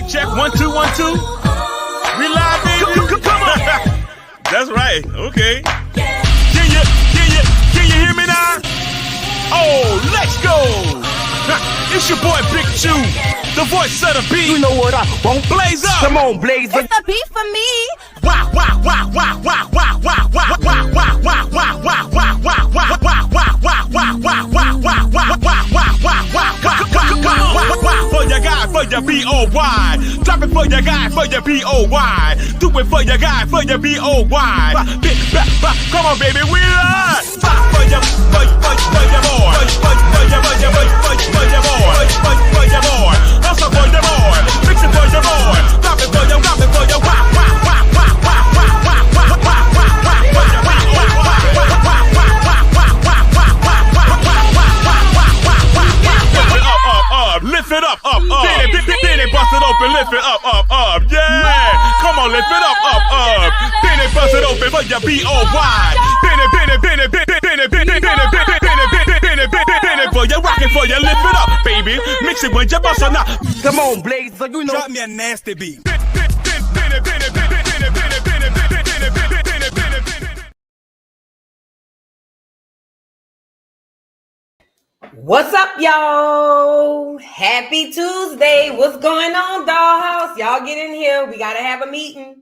Check 1 2 1 2. We live, baby. Come on. That's right. Okay. Can you hear me now? Oh, let's go. It's your boy Big Chew, the voice of the beat. You know what I want? Blaze up. Come on, blaze up. It's the beat for me. Wow, wow, wow, wow, wow, wow, wow, wow, wow, wow, wow, wow, wow, wow, wow, wow, for your guy, for your B-O-Y. Drop it for your guy, for your B-O-Y. Do it for your guy, for your B-O-Y. Come on, baby, we are. For your boy. For your boy. Also for your boy. Fix it for your boy. Drop it for your, lift it up. Then it bust it open, lift it up. Yeah, come on, lift it up. Then it bust it open for your B-O-Y. Then it for your rockin' for your lift it up, baby. Mix it when you bust it up. Come on, blaze up. You know. Drop me a nasty beat. What's up, y'all? Happy Tuesday. What's going on, Dollhouse? Y'all get in here. We got to have a meeting.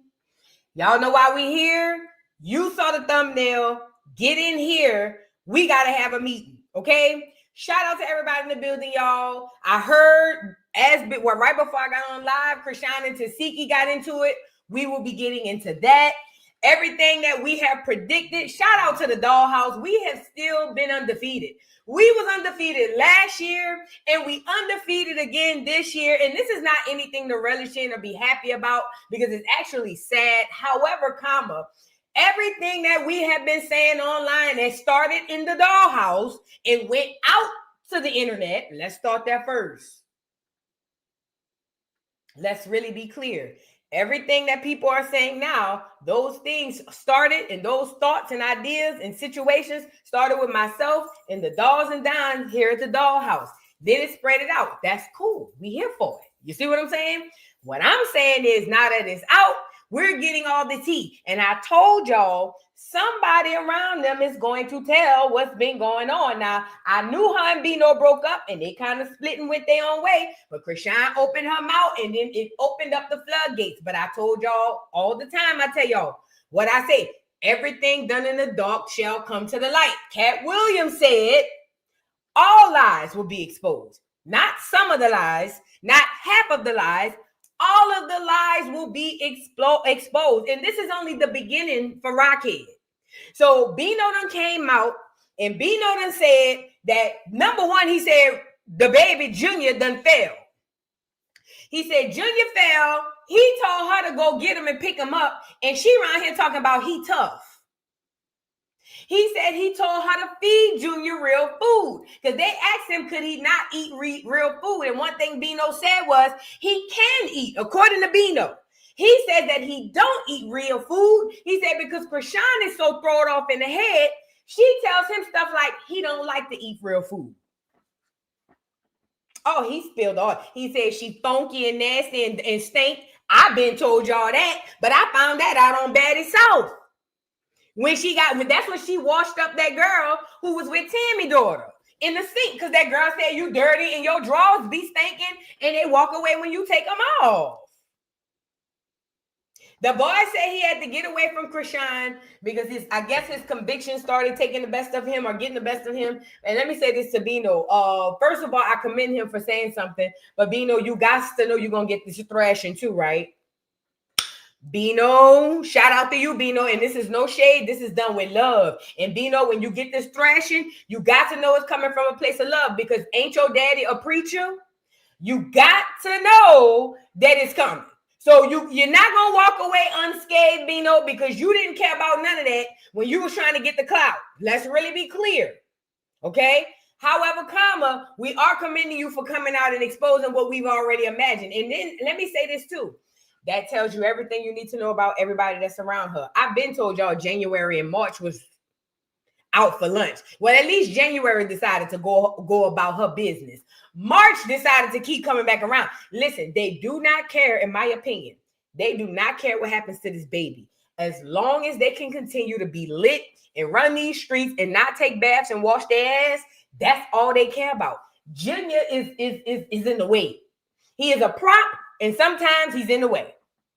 Y'all know why we here? You saw the thumbnail. Get in here. We got to have a meeting, okay? Shout out to everybody in the building, y'all. I heard right before I got on live, Chrisean and Tasiki got into it. We will be getting into that. Everything that we have predicted. Shout out to the Dollhouse. We have still been undefeated. We was undefeated last year, and we undefeated again this year. And this is not anything to relish in or be happy about because it's actually sad. However, everything that we have been saying online that started in the Dollhouse and went out to the internet. Let's start there first. Let's really be clear. Everything that people are saying now, those things started, and those thoughts and ideas and situations started with myself and the dolls and dons here at the Dollhouse. Then it spread it out. That's cool. We here for it. You see what I'm saying? What I'm saying is now that it's out, we're getting all the tea. And I told y'all somebody around them is going to tell what's been going on. Now, I knew her and Bino broke up and they kind of split and went their own way. But Chrisean opened her mouth and then it opened up the floodgates. But I told y'all all the time, I tell y'all what I say. Everything done in the dark shall come to the light. Cat Williams said all lies will be exposed. Not some of the lies, not half of the lies. All of the lies will be exposed. And this is only the beginning for Rockhead. So Bino done came out and Bino done said that, number one, he said the baby Junior done fell. He said Junior fell. He told her to go get him and pick him up. And she around here talking about he tough. He said he told her to feed Junior real food because they asked him, could he not eat real food? And one thing Bino said was he can eat, according to Bino. He said that he don't eat real food. He said because Chrisean is so thrown off in the head, she tells him stuff like he don't like to eat real food. Oh, he spilled all. He said she funky and nasty and stink. I've been told y'all that, but I found that out on Baddie South. That's when she washed up that girl who was with Tammy's daughter in the sink because that girl said you dirty and your drawers be stinking and they walk away when you take them off. The boy said he had to get away from Chrisean because I guess his conviction started taking the best of him or getting the best of him. And let me say this to Bino. First of all, I commend him for saying something. But Bino, you got to know you're going to get this thrashing too, right? Bino, shout out to you, Bino. And this is no shade. This is done with love. And Bino, when you get this thrashing, you got to know it's coming from a place of love because ain't your daddy a preacher? You got to know that it's coming. So you're not going to walk away unscathed, Bino, because you didn't care about none of that when you was trying to get the clout. Let's really be clear. Okay? However, we are commending you for coming out and exposing what we've already imagined. And then let me say this too. That tells you everything you need to know about everybody that's around her. I've been told y'all January and March was out for lunch. Well, at least January decided to go about her business. March decided to keep coming back around. Listen, they do not care, in my opinion. They do not care what happens to this baby. As long as they can continue to be lit and run these streets and not take baths and wash their ass, that's all they care about. Junior is in the way. He is a prop, and sometimes he's in the way.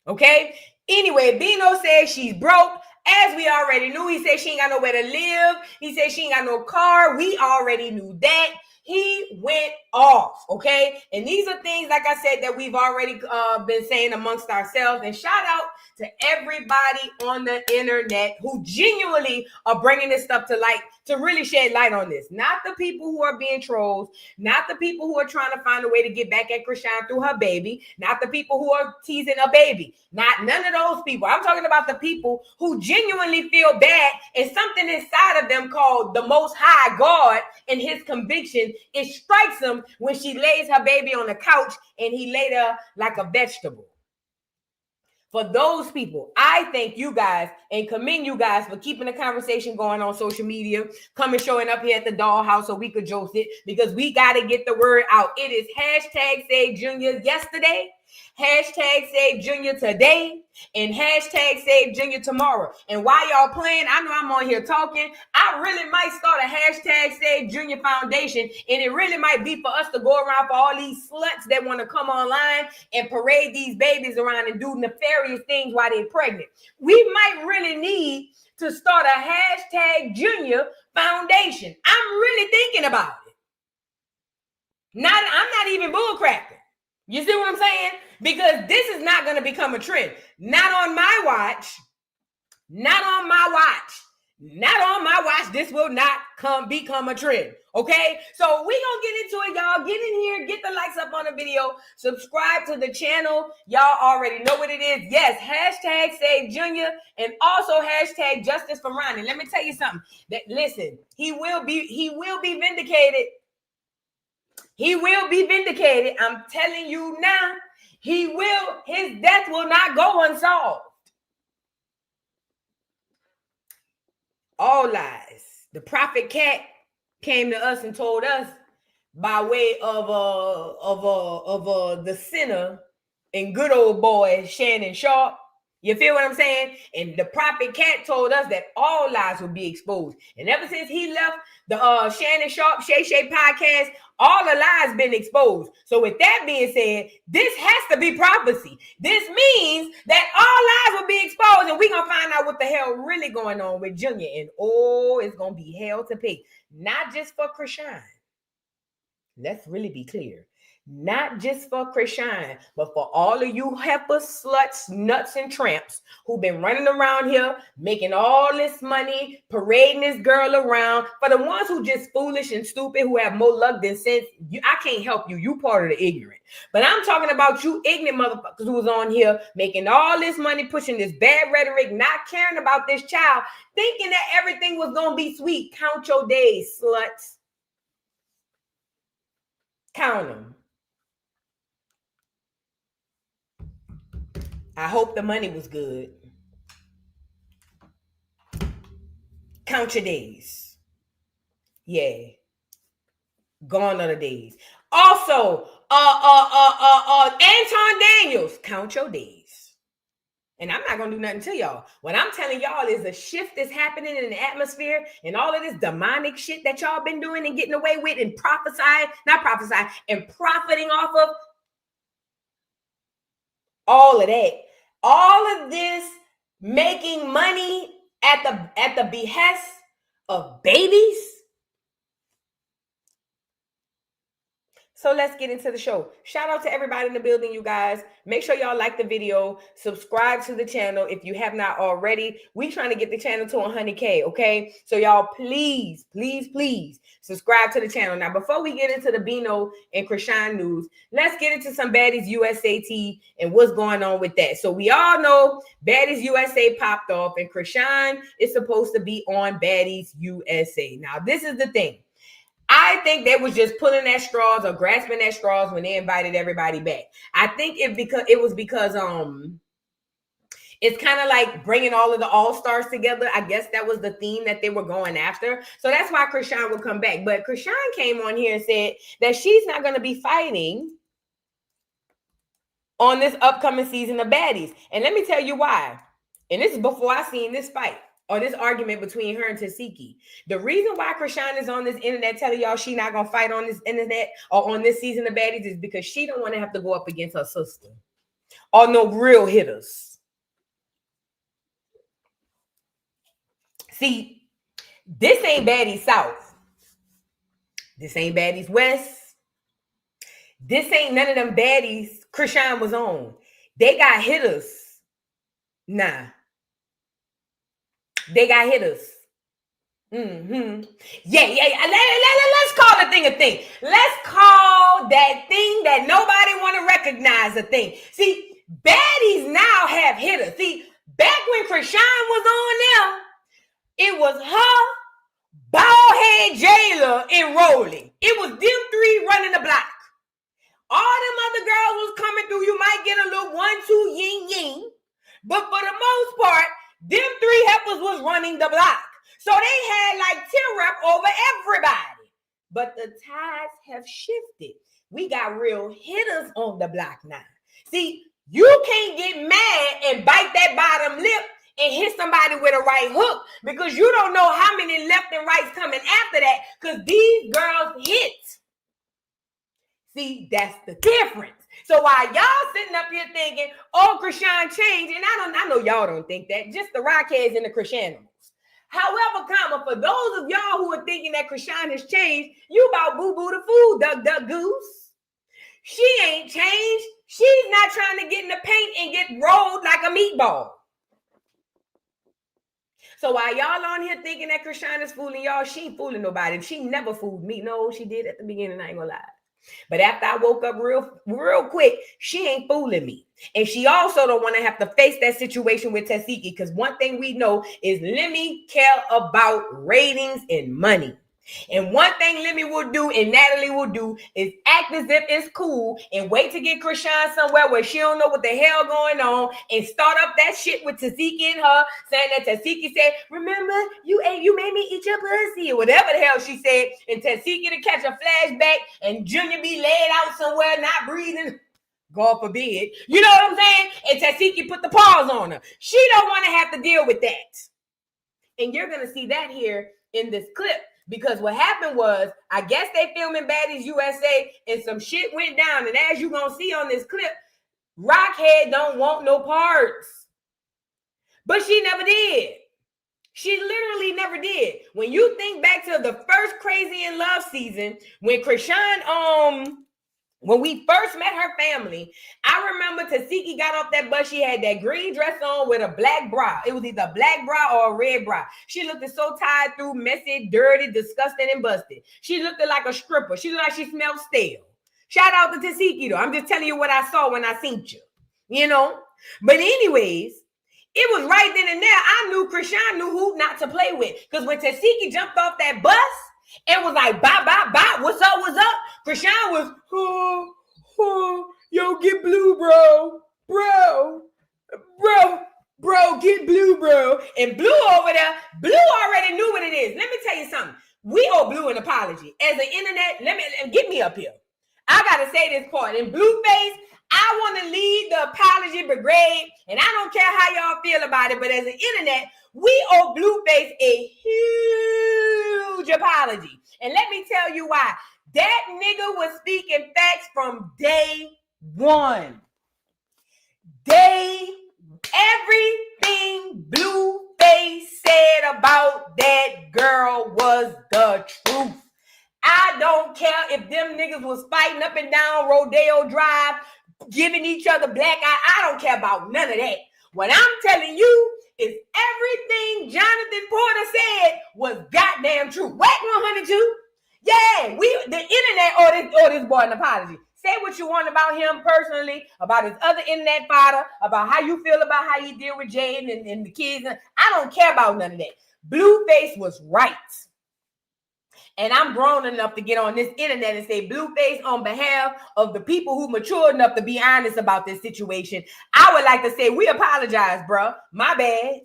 Okay? Anyway, Bino says she's broke. As we already knew, he said she ain't got nowhere to live. He said she ain't got no car. We already knew that. He went off, okay? And these are things, like I said, that we've already been saying amongst ourselves. And shout out to everybody on the internet who genuinely are bringing this stuff to light, to really shed light on this. Not the people who are being trolls, not the people who are trying to find a way to get back at Chrisean through her baby, not the people who are teasing a baby, none of those people. I'm talking about the people who genuinely feel bad, and something inside of them called the Most High God and his conviction, it strikes him when she lays her baby on the couch and he laid her like a vegetable. For those people, I thank you guys and commend you guys for keeping the conversation going on social media, coming, showing up here at the dollhouse so we could joke it, because we got to get the word out. It is hashtag Save Junior yesterday, hashtag Save Junior today, and hashtag Save Junior tomorrow. And while y'all playing, I know I'm on here talking, I really might start a hashtag Save Junior Foundation, and it really might be for us to go around for all these sluts that want to come online and parade these babies around and do nefarious things while they're pregnant. We might really need to start a hashtag Junior Foundation. I'm really thinking about it. I'm not even bullcrapping. You see what I'm saying? Because this is not going to become a trend. Not on my watch. Not on my watch. Not on my watch. This will not become a trend. Okay? So we going to get into it, y'all. Get in here. Get the likes up on the video. Subscribe to the channel. Y'all already know what it is. Yes, hashtag Save Junior, and also hashtag Justice for Ronnie. Let me tell you something. Listen, he will be vindicated. He will be vindicated. I'm telling you now, his death will not go unsolved. All lies. The prophet Cat came to us and told us by way of the sinner and good old boy Shannon Sharp. You feel what I'm saying? And the prophet Cat told us that all lies will be exposed. And ever since he left the Shannon Sharp Shay Shay podcast, all the lies been exposed. So with that being said, this has to be prophecy. This means that all lies will be exposed, and we're going to find out what the hell really going on with Junior. And it's going to be hell to pay. Not just for Chrisean. Let's really be clear. Not just for Chrisean, but for all of you heifers, sluts, nuts, and tramps who've been running around here making all this money, parading this girl around. For the ones who just foolish and stupid, who have more luck than sense, I can't help you. You part of the ignorant. But I'm talking about you ignorant motherfuckers who was on here making all this money, pushing this bad rhetoric, not caring about this child, thinking that everything was going to be sweet. Count your days, sluts. Count them. I hope the money was good. Count your days. Yeah. Gone are the days. Also, Anton Daniels, count your days. And I'm not going to do nothing to y'all. What I'm telling y'all is a shift is happening in the atmosphere, and all of this demonic shit that y'all been doing and getting away with and and profiting off of. All of that. All of this making money at the behest of babies. So let's get into the show. Shout out to everybody in the building, you guys. Make sure y'all like the video. Subscribe to the channel if you have not already. We trying to get the channel to 100K, okay? So y'all please, please, please subscribe to the channel. Now, before we get into the Bino and Chrisean news, let's get into some Baddies USA and what's going on with that. So we all know Baddies USA popped off, and Chrisean is supposed to be on Baddies USA. Now, this is the thing. I think they was just pulling at straws or grasping at straws when they invited everybody back. I think it was because It's kind of like bringing all of the all-stars together. I guess that was the theme that they were going after. So that's why Chrisean would come back. But Chrisean came on here and said that she's not going to be fighting on this upcoming season of Baddies. And let me tell you why. And this is before I seen this fight or this argument between her and Tasiki. The reason why Chrisean is on this internet telling y'all she not going to fight on this internet or on this season of Baddies is because she don't want to have to go up against her sister or no real hitters. See, this ain't Baddies South. This ain't Baddies West. This ain't none of them baddies Chrisean was on. They got hitters. Nah. They got hitters. Yeah. Let's call the thing a thing. Let's call that thing that nobody want to recognize a thing. See, baddies now have hitters. See, back when Chrisean was on them, it was her, bald-head jailer, and Rolling. It was them three running the block. All them other girls was coming through. You might get a little 1-2 yin-yin. But for the most part, them three heifers was running the block. So they had like tear rep over everybody. But the tides have shifted. We got real hitters on the block now. See, you can't get mad and bite that bottom lip and hit somebody with a right hook because you don't know how many left and rights coming after that because these girls hit. See, that's the difference. So while y'all sitting up here thinking, oh, Chrisean changed, and I know y'all don't think that, just the Rockheads and the Chriseanimals. However, for those of y'all who are thinking that Chrisean has changed, you about boo-boo the fool, duck goose. She ain't changed. She's not trying to get in the paint and get rolled like a meatball. So while y'all on here thinking that Chrisean is fooling y'all, she ain't fooling nobody. She never fooled me. No, she did at the beginning, I ain't gonna lie. But after I woke up real quick, she ain't fooling me. And she also don't want to have to face that situation with Tasiki because one thing we know is Lemmy care about ratings and money. And one thing Lemmy will do and Natalie will do is act as if it's cool and wait to get Chrisean somewhere where she don't know what the hell going on and start up that shit with Tasiki and her saying that Tasiki said, remember, you made me eat your pussy or whatever the hell she said, and Tasiki to catch a flashback and Junior be laid out somewhere not breathing. God forbid. You know what I'm saying? And Tasiki put the pause on her. She don't want to have to deal with that. And you're going to see that here in this clip. Because what happened was, I guess they filming Baddies USA and some shit went down. And as you're going to see on this clip, Rockhead don't want no parts. But she never did. She literally never did. When you think back to the first Crazy in Love season, when Chrisean, when we first met her family, I remember Tasiki got off that bus. She had that green dress on with a black bra. It was either a black bra or a red bra. She looked so tied through, messy, dirty, disgusting, and busted. She looked like a stripper. She looked like she smelled stale. Shout out to Tasiki, though. I'm just telling you what I saw when I seen you, you know? But anyways, it was right then and there. I knew Chrisean knew who not to play with. Because when Tasiki jumped off that bus, it was like, bye, what's up? Chrisean was, yo, get blue, bro, get blue, bro. And Blue over there, Blue already knew what it is. Let me tell you something. We owe Blue an apology. As an internet, get me up here. I got to say this part. In Blueface, I want to lead the apology brigade, and I don't care how y'all feel about it, but as an internet, we owe Blueface a huge apology. And let me tell you why. That nigga was speaking facts from day one. Everything Blueface said about that girl was the truth. I don't care if them niggas was fighting up and down Rodeo Drive, giving each other black eye. I don't care about none of that. What I'm telling you is everything Jonathan Porter said was goddamn true. Whack 102. Yeah, the internet owe this boy an apology. Say what you want about him personally, about his other internet fodder, about how you feel about how he deal with Jaden and the kids. I don't care about none of that. Blueface was right. and I'm grown enough to get on this internet and say, Blueface, on behalf of the people who matured enough to be honest about this situation, I would like to say we apologize, bro. My bad.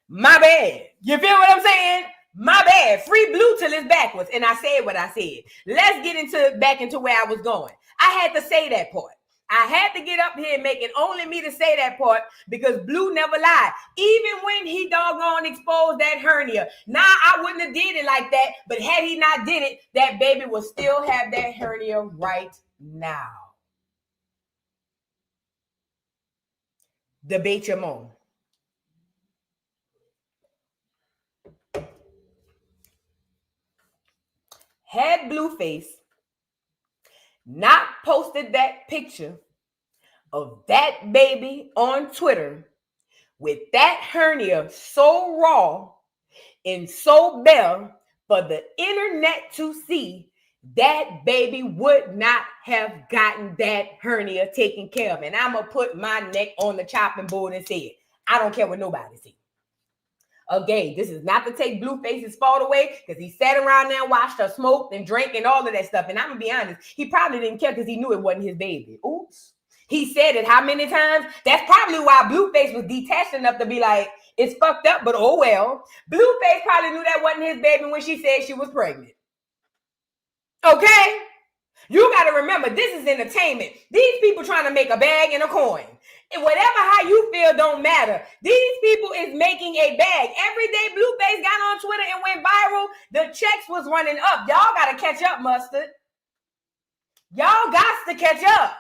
My bad. You feel what I'm saying? My bad. Free Blue till it's backwards. And I said what I said. Let's get back into where I was going. I had to say that part. I had to get up here and make it only me to say that part because Blue never lied. Even when he doggone exposed that hernia. Now, I wouldn't have did it like that, but had he not did it, that baby would still have that hernia right now. Debate your mom. Had Blueface not posted that picture of that baby on Twitter with that hernia so raw and so bare for the internet to see, that baby would not have gotten that hernia taken care of. And I'm going to put my neck on the chopping board and say it. I don't care what nobody sees. Again, this is not to take Blueface's fault away because he sat around there and watched her smoke and drink and all of that stuff. And I'm going to be honest, he probably didn't care because he knew it wasn't his baby. Oops. He said it how many times? That's probably why Blueface was detached enough to be like, it's fucked up, but oh well. Blueface probably knew that wasn't his baby when she said she was pregnant. Okay? You got to remember, this is entertainment. These people trying to make a bag and a coin. And whatever how you feel don't matter. These people is making a bag. Every day Blueface got on Twitter and went viral, the checks was running up. Y'all got to catch up, Mustard. Y'all got to catch up.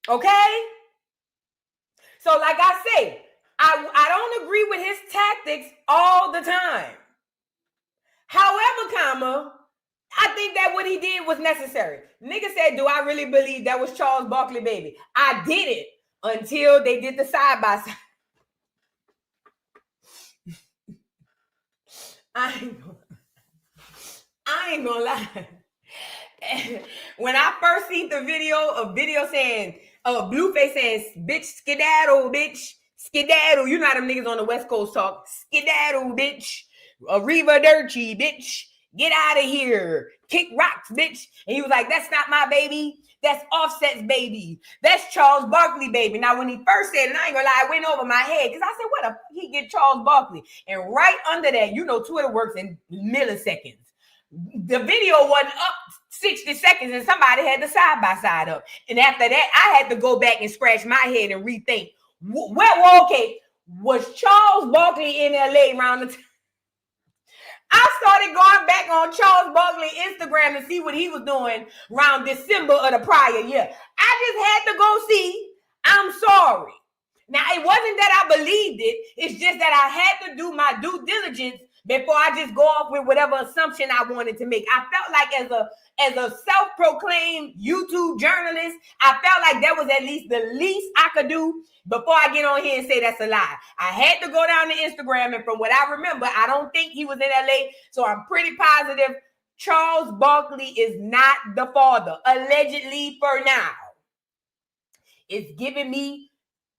Okay? So like I say, I don't agree with his tactics all the time. However, I think that what he did was necessary. Nigga said, do I really believe that was Charles Barkley baby? I didn't until they did the side-by-side. I ain't gonna lie. When I first seen the video saying, Blueface saying, bitch, skedaddle, bitch, skedaddle. You know how them niggas on the West Coast talk. Skedaddle, bitch. Arrivederci, bitch. Get out of here. Kick rocks, bitch. And he was like, that's not my baby. That's Offset's baby. That's Charles Barkley baby. Now, when he first said it, I ain't gonna lie, it went over my head. Because I said, what the he get Charles Barkley? And right under that, you know, Twitter works in milliseconds. The video wasn't up 60 seconds and somebody had the side-by-side up. And after that, I had to go back and scratch my head and rethink. Was Charles Barkley in LA around the time? I started going back on Charles Barkley Instagram to see what he was doing around December of the prior year. I just had to go see. I'm sorry. Now, it wasn't that I believed it. It's just that I had to do my due diligence before I just go off with whatever assumption I wanted to make. I felt like as a self-proclaimed YouTube journalist, I felt like that was at least the least I could do before I get on here and say that's a lie. I had to go down to Instagram, and from what I remember, I don't think he was in LA, so I'm pretty positive Charles Barkley is not the father, allegedly for now. It's giving me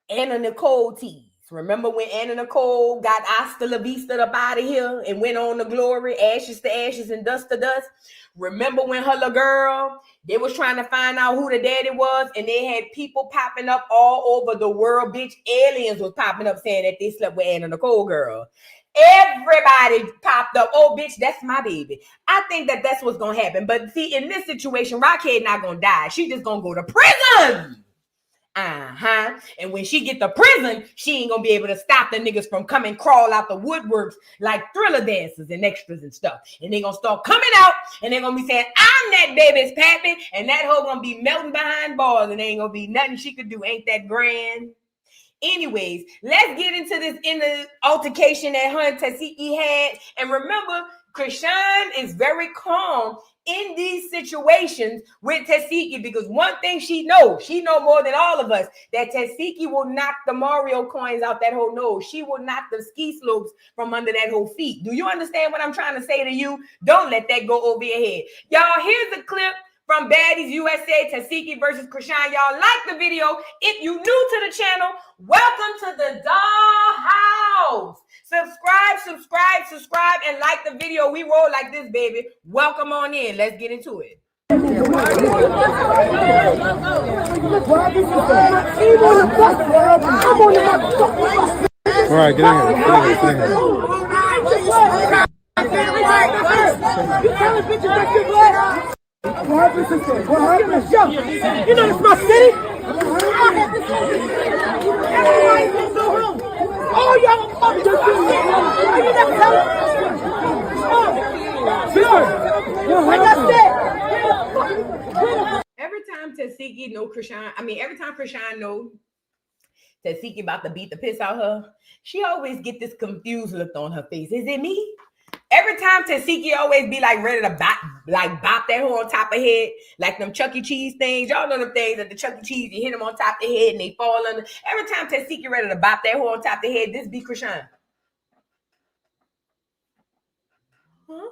Anna Nicole tease. Remember when Anna Nicole got hasta la vista up out of here and went on to glory, ashes to ashes and dust to dust? Remember when her little girl, they was trying to find out who the daddy was, and they had people popping up all over the world, bitch. Aliens was popping up saying that they slept with Anna Nicole girl. Everybody popped up. Oh, bitch, that's my baby. I think that that's what's going to happen. But see, in this situation, Rockhead not going to die. She just going to go to prison. And when she get to prison, she ain't gonna be able to stop the niggas from coming crawl out the woodworks like Thriller dancers and extras and stuff. And they gonna start coming out and they're gonna be saying, I'm that baby's pappy. And that hoe gonna be melting behind bars and ain't gonna be nothing she could do. Ain't that grand? Anyways, let's get into this altercation that her and Tasiki had. And remember, Chrisean is very calm in these situations with Tasiki because one thing she know more than all of us, that Tasiki will knock the Mario coins out that whole nose. She will knock the ski slopes from under that whole feet. Do you understand what I'm trying to say to you? Don't let that go over your head. Y'all, here's a clip from Baddies USA, Tasiki versus Chrisean. Y'all like the video. If you new to the channel, welcome to the doll house. Subscribe, and like the video. We roll like this, baby. Welcome on in. Let's get into it. All right, get in here. What happened? You know it's my city. Oh, y'all every time Tasiki know Chrisean, every time Chrisean know Tasiki about to beat the piss out of her, she always get this confused look on her face. Is it me? Every time Tasiki always be like ready to bop that hoe on top of head, like them Chuck E. Cheese things. Y'all know them things at the Chuck E. Cheese, you hit them on top of the head and they fall under. Every time Tasiki ready to bop that hoe on top of the head, this be Chrisean. Huh?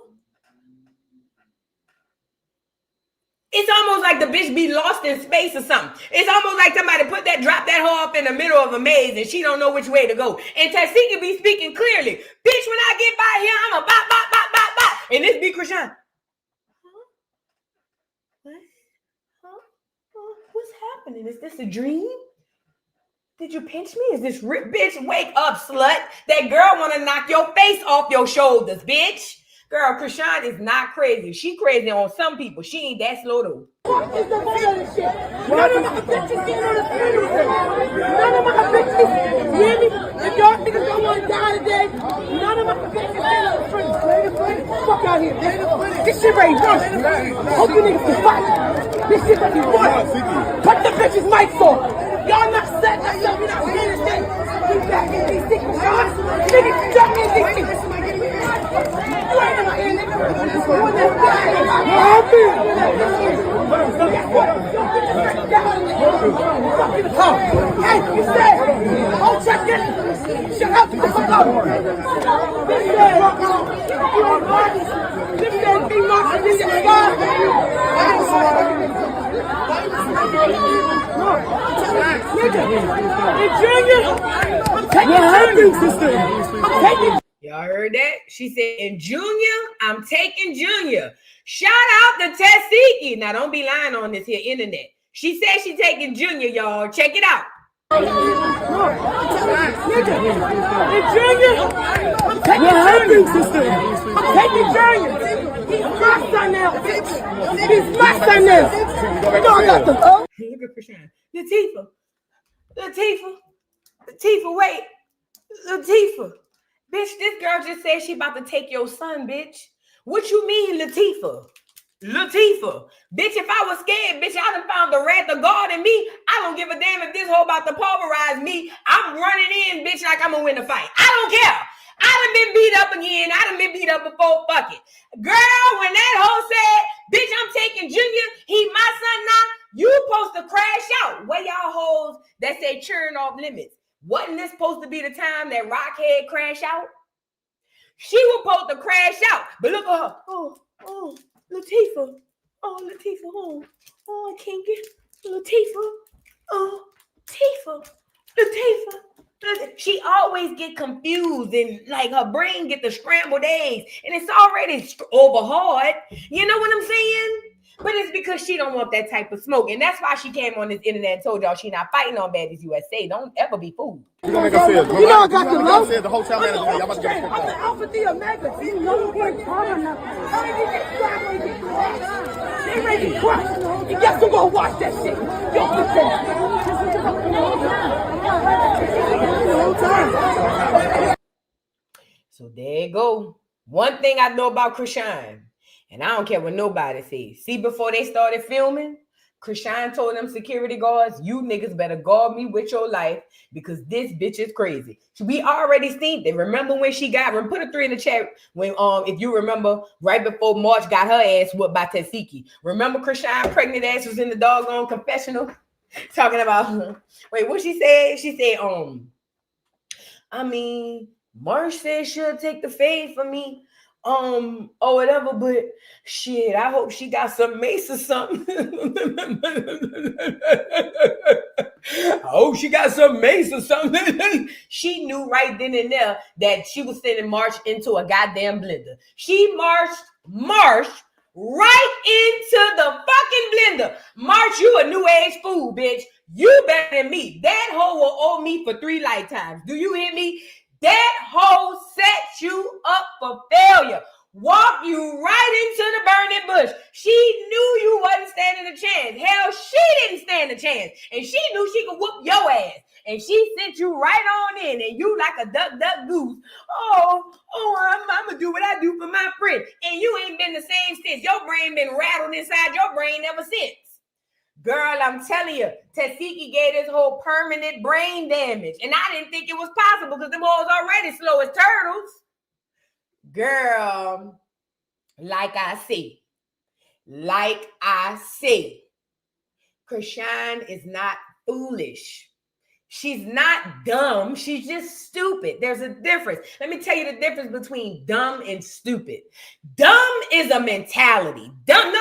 It's almost like the bitch be lost in space or something. It's almost like somebody drop that hoe up in the middle of a maze and she don't know which way to go. And Tasiki be speaking clearly. Bitch, when I get by here, I'm a bop. And this be Chrisean. Huh? What? Huh? What's happening? Is this a dream? Did you pinch me? Is this rip? Bitch, wake up, slut. That girl want to knock your face off your shoulders, bitch. Girl, Chrisean is not crazy. She crazy on some people. She ain't that slow though. None of my bitches getting on the funeral. None of my bitches. You hear me? If y'all niggas don't want to die today, none of my bitches getting on the funeral. Fuck out here, bitch. This shit ready run. Hope you niggas can fight. This shit ready run. Cut the bitches' mics off. Y'all not setting us up. You're not hearing this shit. We back in these things, y'all. Niggas jump in these things. You ain't in my ear, nigga. Hey, you said, oh, check this. Shut up, the fuck up. This said, be marching this in the sky. In Junior, I'm taking Junior. Y'all heard that? She said, in Junior, I'm taking Junior. Shout out to Tasiki. Now, don't be lying on this here internet. She said she taking Junior, y'all. Check it out. In Junior, I'm taking Junior. He's my son now. He's my son now. You know I got the Look at Chrisean. Latifah, wait. Latifah. Bitch, this girl just said she about to take your son, bitch. What you mean, Latifah? Bitch, if I was scared, bitch, I done found the wrath of God in me. I don't give a damn if this hoe about to pulverize me. I'm running in, bitch, like I'm gonna win the fight. I don't care. I done been beat up again. I done been beat up before. Fuck it. Girl, when that hoe said, bitch, I'm taking Junior, he my son now, you supposed to crash out. Where y'all hoes that say churn off limits? Wasn't this supposed to be the time that Rockhead crash out? She was supposed to crash out. But look at her. Oh, Latifah. Oh, I can't get Latifah. Oh, Latifah. She always get confused and like her brain get the scrambled eggs and it's already overhard. You know what I'm saying? But it's because she don't want that type of smoke. And that's why she came on this internet and told y'all she not fighting on Baddies USA. Don't ever be fooled. You know I got the low. The hotel manager. I'm the Alpha Thea Omega. You know you can't call her now. How did you get started? They ready to crush. You guess who gonna watch that shit? Yo, so there you go. One thing I know about Chrisean, and I don't care what nobody says. See, before they started filming, Chrisean told them security guards, you niggas better guard me with your life because this bitch is crazy. We already seen it. Remember when she got, put a 3 in the chat when, if you remember, right before March got her ass whooped by Tasiki. Remember Chrisean pregnant ass was in the doggone confessional talking about, wait, what she said? She said, March said she'll take the fade for me. or whatever, but shit, I hope she got some mace or something. I hope she got some mace or something. She knew right then and there that she was sending March into a goddamn blender. She marched right into the fucking blender. March, you a new age fool, bitch. You better than me. That hoe will owe me for 3 lifetimes. Do you hear me? That hoe set you up for failure. Walk you right into the burning bush. She knew you wasn't standing a chance. Hell, she didn't stand a chance. And she knew she could whoop your ass. And she sent you right on in. And you like a duck, goose. I'm going to do what I do for my friend. And you ain't been the same since. Your brain been rattled inside your brain ever since. Girl, I'm telling you, Tasiki gave this whole permanent brain damage. And I didn't think it was possible because them hoes already slow as turtles. Girl, like I say, Chrisean is not foolish. She's not dumb. She's just stupid. There's a difference. Let me tell you the difference between dumb and stupid. Dumb is a mentality. Dumb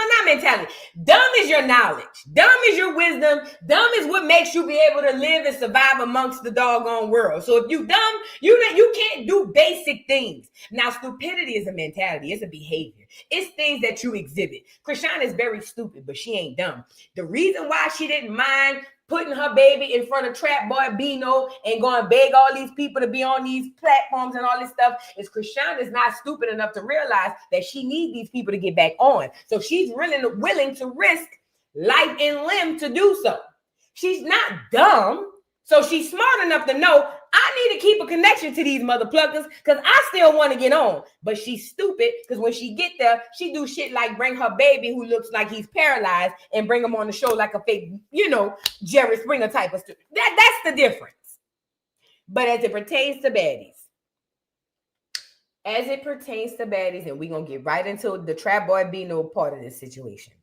is your knowledge. Dumb is your wisdom. Dumb is what makes you be able to live and survive amongst the doggone world. So if you dumb, you can't do basic things. Now, stupidity is a mentality. It's a behavior. It's things that you exhibit. Chrisean is very stupid, but she ain't dumb. The reason why she didn't mind putting her baby in front of Trapboy Bino and going beg all these people to be on these platforms and all this stuff is Chrisean is not stupid enough to realize that she needs these people to get back on. So she's really willing to risk life and limb to do so. She's not dumb. So she's smart enough to know I need to keep a connection to these mother pluckers because I still want to get on. But she's stupid because when she get there, she do shit like bring her baby who looks like he's paralyzed and bring him on the show like a fake, Jerry Springer type of stuff. That's the difference. But as it pertains to baddies, and we're going to get right into the Trapboy Bino part of this situation.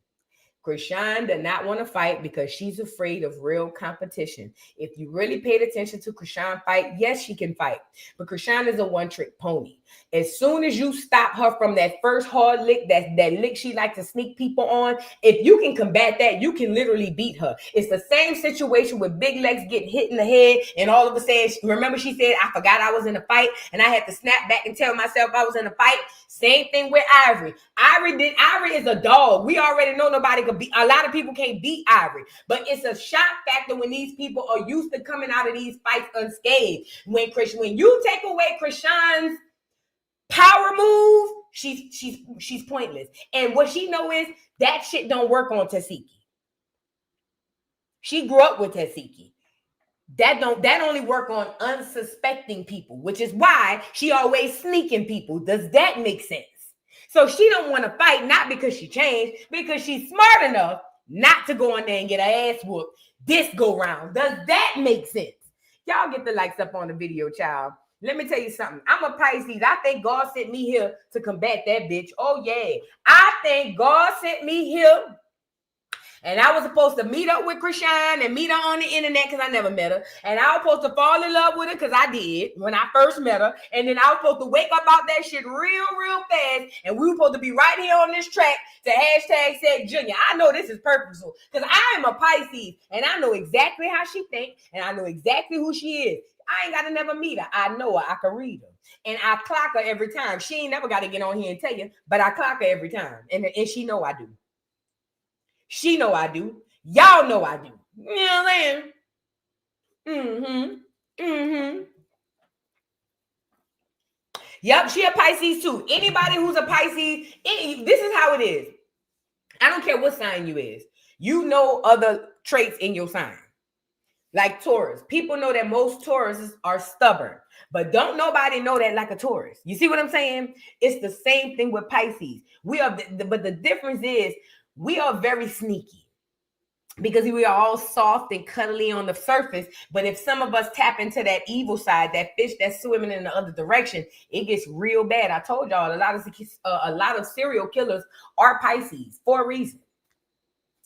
Chrisean did not want to fight because she's afraid of real competition. If you really paid attention to Chrisean fight, yes, she can fight. But Chrisean is a one-trick pony. As soon as you stop her from that first hard lick, that lick she likes to sneak people on, if you can combat that, you can literally beat her. It's the same situation with Big Legs getting hit in the head, and all of a sudden, remember she said, I forgot I was in a fight, and I had to snap back and tell myself I was in a fight. Same thing with Ivory. Ivory is a dog. We already know nobody could beat. A lot of people can't beat Ivory, but it's a shock factor when these people are used to coming out of these fights unscathed. When you take away Chrisean's power move, she's pointless. And what she know is that shit don't work on Tasiki. She grew up with Tasiki. That only work on unsuspecting people, which is why she always sneaking people. Does that make sense? So she don't want to fight, not because she changed, because she's smart enough not to go in there and get her ass whooped this go round. Does that make sense? Y'all get the likes up on the video, child. Let me tell you something. I'm a Pisces. I think God sent me here to combat that bitch. Oh, yeah. I think God sent me here. And I was supposed to meet up with Chrisean and meet her on the internet because I never met her. And I was supposed to fall in love with her because I did when I first met her. And then I was supposed to wake up out that shit real fast. And we were supposed to be right here on this track to #SaidJunior. I know this is purposeful because I am a Pisces. And I know exactly how she thinks. And I know exactly who she is. I ain't got to never meet her. I know her. I can read her. And I clock her every time. She ain't never got to get on here and tell you. But I clock her every time. And she know I do. She know I do. Y'all know I do. You know what I'm saying? Yep, she a Pisces too. Anybody who's a Pisces, this is how it is. I don't care what sign you is. You know other traits in your sign. Like Taurus. People know that most Tauruses are stubborn. But don't nobody know that like a Taurus. You see what I'm saying? It's the same thing with Pisces. But the difference is, we are very sneaky because we are all soft and cuddly on the surface. But if some of us tap into that evil side, that fish that's swimming in the other direction, it gets real bad. I told y'all a lot of serial killers are Pisces for a reason.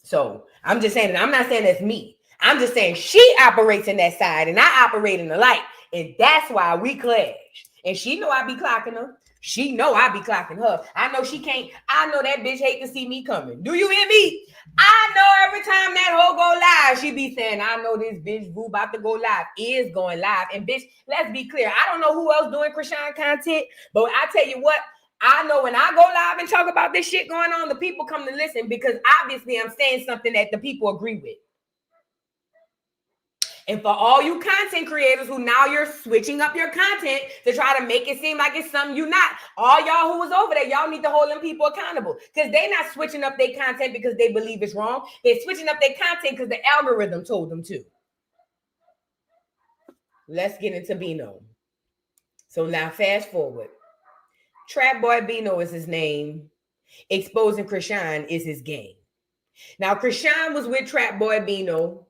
So I'm just saying, I'm not saying that's me. I'm just saying she operates in that side and I operate in the light. And that's why we clash. And she know I be clocking her. She know I be clocking her. I know she can't. I know that bitch hate to see me coming. Do you hear me? I know every time that hoe go live, she be saying, I know this bitch Boo about to go live, is going live. And bitch, let's be clear. I don't know who else doing Chrisean content, but I tell you what, I know when I go live and talk about this shit going on, the people come to listen because obviously I'm saying something that the people agree with. And for all you content creators who now you're switching up your content to try to make it seem like it's something you're not, all y'all who was over there, y'all need to hold them people accountable because they not switching up their content because they believe it's wrong. They're switching up their content because the algorithm told them to. Let's get into Bino. So now fast forward. Trapboy Bino is his name. Exposing Chrisean is his game. Now Chrisean was with Trapboy Bino.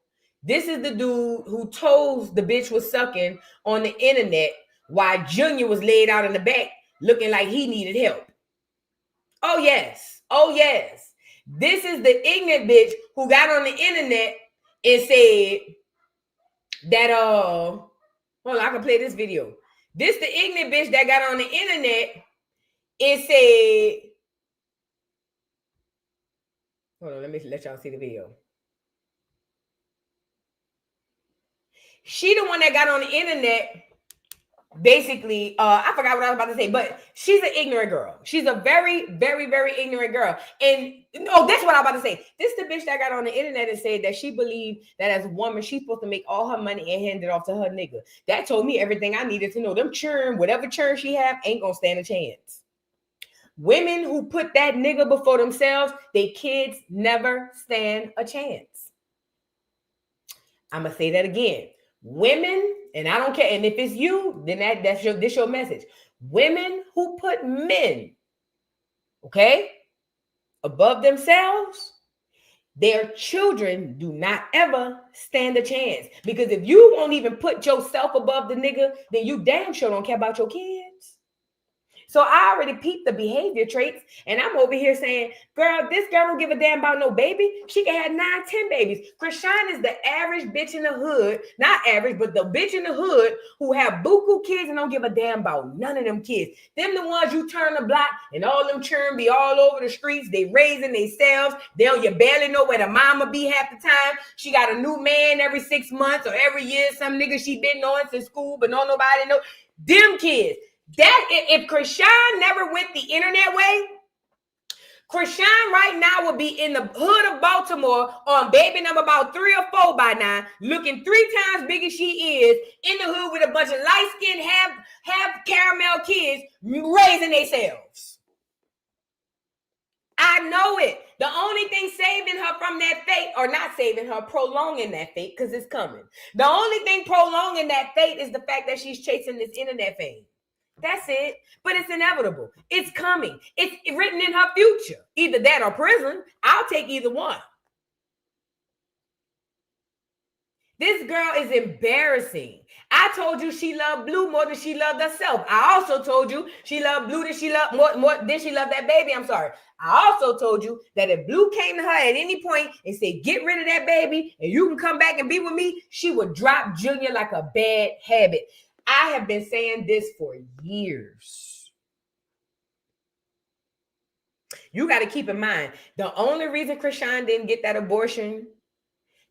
This is the dude who told the bitch was sucking on the internet while Junior was laid out in the back looking like he needed help. Oh, yes. Oh, yes. This is the ignorant bitch who got on the internet and said that, hold on, I can play this video. This the ignorant bitch that got on the internet and said, hold on, let me let y'all see the video. She the one that got on the internet, basically, I forgot what I was about to say, but she's an ignorant girl. She's a very, very, very ignorant girl. And, oh, that's what I was about to say. This the bitch that got on the internet and said that she believed that as a woman, she's supposed to make all her money and hand it off to her nigga. That told me everything I needed to know. Them churn, whatever churn she have, ain't gonna stand a chance. Women who put that nigga before themselves, they kids never stand a chance. I'm gonna say that again. Women, and I don't care, and if it's you, then that's your message. Women who put men, okay, above themselves, their children do not ever stand a chance. Because if you won't even put yourself above the nigga, then you damn sure don't care about your kids. So I already peeped the behavior traits, and I'm over here saying, girl, this girl don't give a damn about no baby. She can have 9, 10 babies. Chrisean is the average bitch in the hood, not average, but the bitch in the hood who have buku kids and don't give a damn about none of them kids. Them the ones you turn the block and all them churn be all over the streets. They raising themselves. You barely know where the mama be half the time. She got a new man every 6 months or every year. Some nigga she been knowing since school, but don't nobody know. Them kids. That if Chrisean never went the internet way, Chrisean right now would be in the hood of Baltimore on baby number about 3 or 4 by now, looking 3 times big as she is, in the hood with a bunch of light-skinned, half caramel kids raising themselves. I know it. The only thing saving her from that fate, or not saving her, prolonging that fate, because it's coming. The only thing prolonging that fate is the fact that she's chasing this internet fame. That's it. But it's inevitable. It's coming. It's written in her future. Either that or prison. I'll take either one. This girl is embarrassing. I told you she loved Blue more than she loved herself. I also told you she loved Blue than she loved more than she loved that baby. I'm sorry. I also told you that if Blue came to her at any point and said, get rid of that baby and you can come back and be with me, she would drop Junior like a bad habit. I have been saying this for years. You got to keep in mind, the only reason Chrisean didn't get that abortion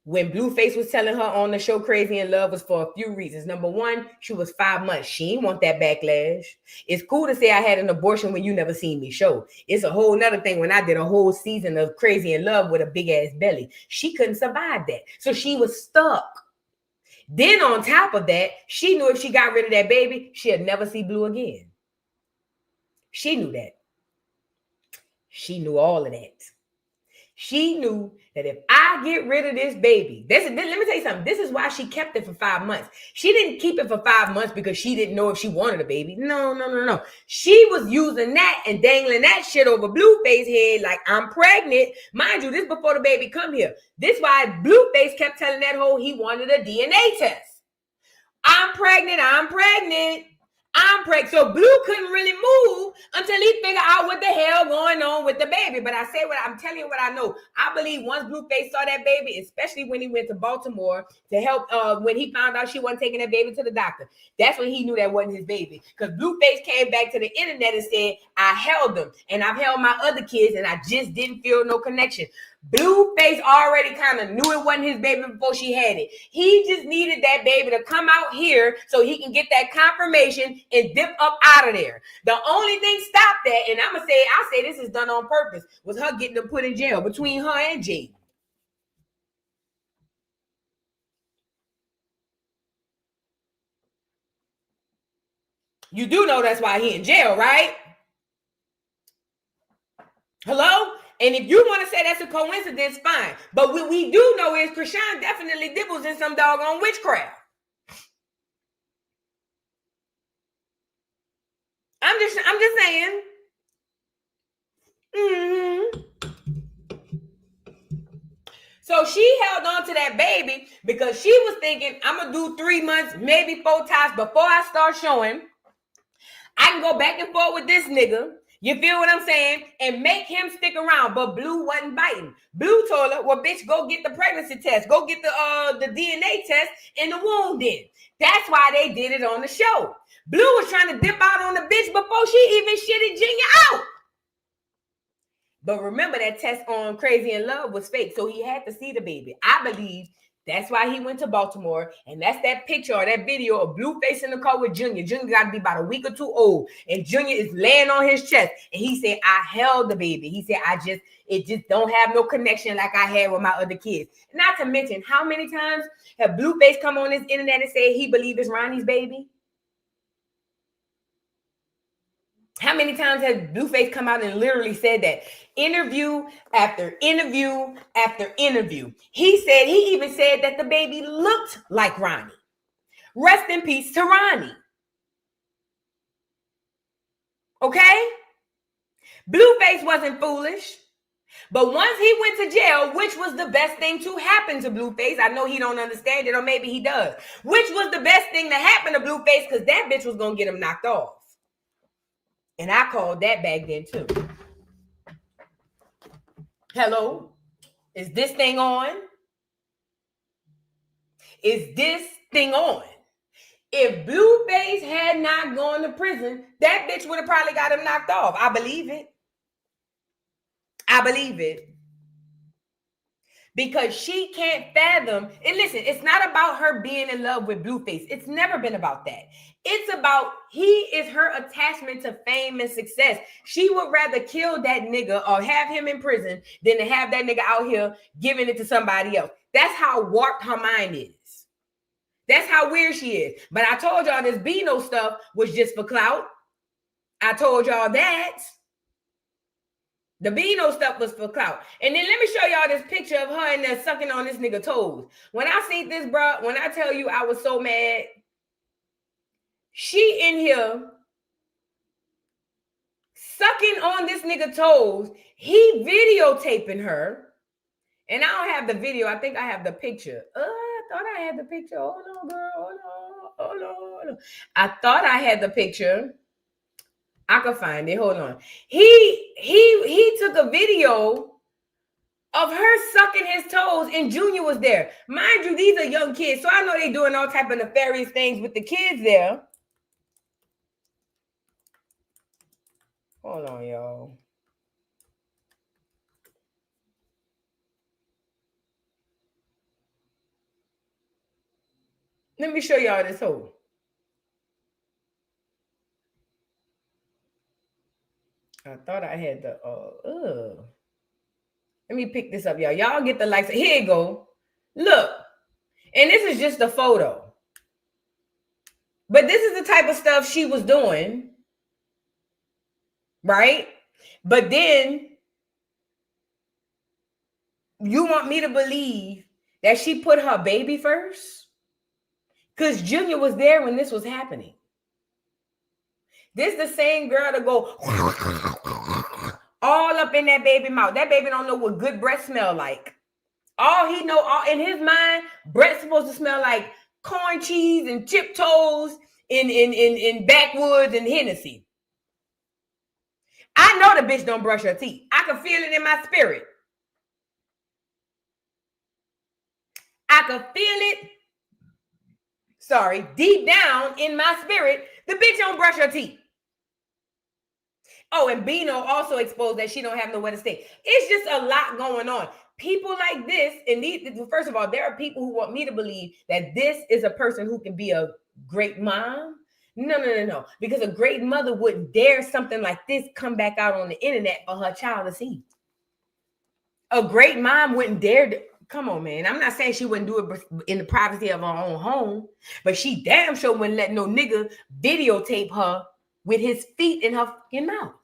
when Blueface was telling her on the show Crazy in Love was for a few reasons. Number one, she was 5 months. She didn't want that backlash. It's cool to say I had an abortion when you never seen me show. It's a whole nother thing when I did a whole season of Crazy in Love with a big ass belly. She couldn't survive that. So she was stuck. Then on top of that, she knew if she got rid of that baby, she'd never see Blue again. She knew that. She knew all of that. She knew that if I get rid of this baby, let me tell you something. This is why she kept it for 5 months. She didn't keep it for 5 months because she didn't know if she wanted a baby. No. She was using that and dangling that shit over Blueface's head like, I'm pregnant. Mind you, this before the baby come here. This why Blueface kept telling that hoe he wanted a DNA test. I'm pregnant. So Blue couldn't really move until he figured out what the hell hell going on with the baby. But I say what I'm telling you what I know. I believe once Blueface saw that baby, especially when he went to Baltimore to help when he found out she wasn't taking that baby to the doctor, that's when he knew that wasn't his baby. Because Blueface came back to the internet and said, I held them and I've held my other kids and I just didn't feel no connection. Blueface already kind of knew it wasn't his baby before she had it. He just needed that baby to come out here so he can get that confirmation and dip up out of there. The only thing stopped that, and I say this is done on purpose, was her getting them put in jail between her and Jay. You do know that's why he in jail, right? Hello? And if you want to say that's a coincidence, fine. But what we do know is Chrisean definitely dibbles in some doggone witchcraft. I'm just saying. So she held on to that baby because she was thinking, I'm going to do 3 months, maybe 4 times before I start showing. I can go back and forth with this nigga. You feel what I'm saying? And make him stick around. But Blue wasn't biting. Blue told her, well, bitch, go get the pregnancy test. Go get the DNA test and the wound in. That's why they did it on the show. Blue was trying to dip out on the bitch before she even shitted Junior out. But remember, that test on Crazy in Love was fake. So he had to see the baby. I believe that's why he went to Baltimore. And that's that picture or that video of Blueface in the car with Junior. Junior got to be about a week or 2 old. And Junior is laying on his chest. And he said, I held the baby. He said, it just don't have no connection like I had with my other kids. Not to mention, how many times have Blueface come on this internet and say he believes it's Ronnie's baby? How many times has Blueface come out and literally said that? Interview after interview after interview. He even said that the baby looked like Ronnie. Rest in peace to Ronnie. Okay? Blueface wasn't foolish. But once he went to jail, which was the best thing to happen to Blueface? I know he don't understand it, or maybe he does. Which was the best thing to happen to Blueface? Because that bitch was going to get him knocked off. And I called that back then too. Hello? Is this thing on? Is this thing on? If Blueface had not gone to prison, that bitch would have probably got him knocked off. I believe it. I believe it. Because she can't fathom. And listen, it's not about her being in love with Blueface. It's never been about that. It's about he is her attachment to fame and success. She would rather kill that nigga or have him in prison than to have that nigga out here giving it to somebody else. That's how warped her mind is. That's how weird she is. But I told y'all this Bino stuff was just for clout. I told y'all that. The Bino stuff was for clout. And then let me show y'all this picture of her in there sucking on this nigga toes. When I seen this, bro, when I tell you I was so mad, she in here sucking on this nigga toes. He videotaping her. And I don't have the video. I think I have the picture. I thought I had the picture. Oh no, girl. Oh no. I thought I had the picture. I could find it. Hold on. He took a video of her sucking his toes, and Junior was there. Mind you, these are young kids, so I know they doing all type of nefarious things with the kids there. Hold on, y'all. Let me show y'all this hole. I thought I had the Let me pick this up, y'all. Y'all get the likes. Here you go. Look. And this is just a photo. But this is the type of stuff she was doing. Right? But then you want me to believe that she put her baby first? Because Junior was there when this was happening. This the same girl to go all up in that baby mouth. That baby don't know what good breath smell like. All he know, all in his mind, breath supposed to smell like corn cheese and chip toes in backwoods and Hennessy. I know the bitch don't brush her teeth. I can feel it in my spirit. I can feel it, deep down in my spirit, the bitch don't brush her teeth. Oh, and Bino also exposed that she don't have nowhere to stay. It's just a lot going on. People like this, and these, first of all, there are people who want me to believe that this is a person who can be a great mom. No. Because a great mother wouldn't dare something like this come back out on the internet for her child to see. A great mom wouldn't dare to, come on, man. I'm not saying she wouldn't do it in the privacy of her own home, but she damn sure wouldn't let no nigga videotape her with his feet in her fucking mouth.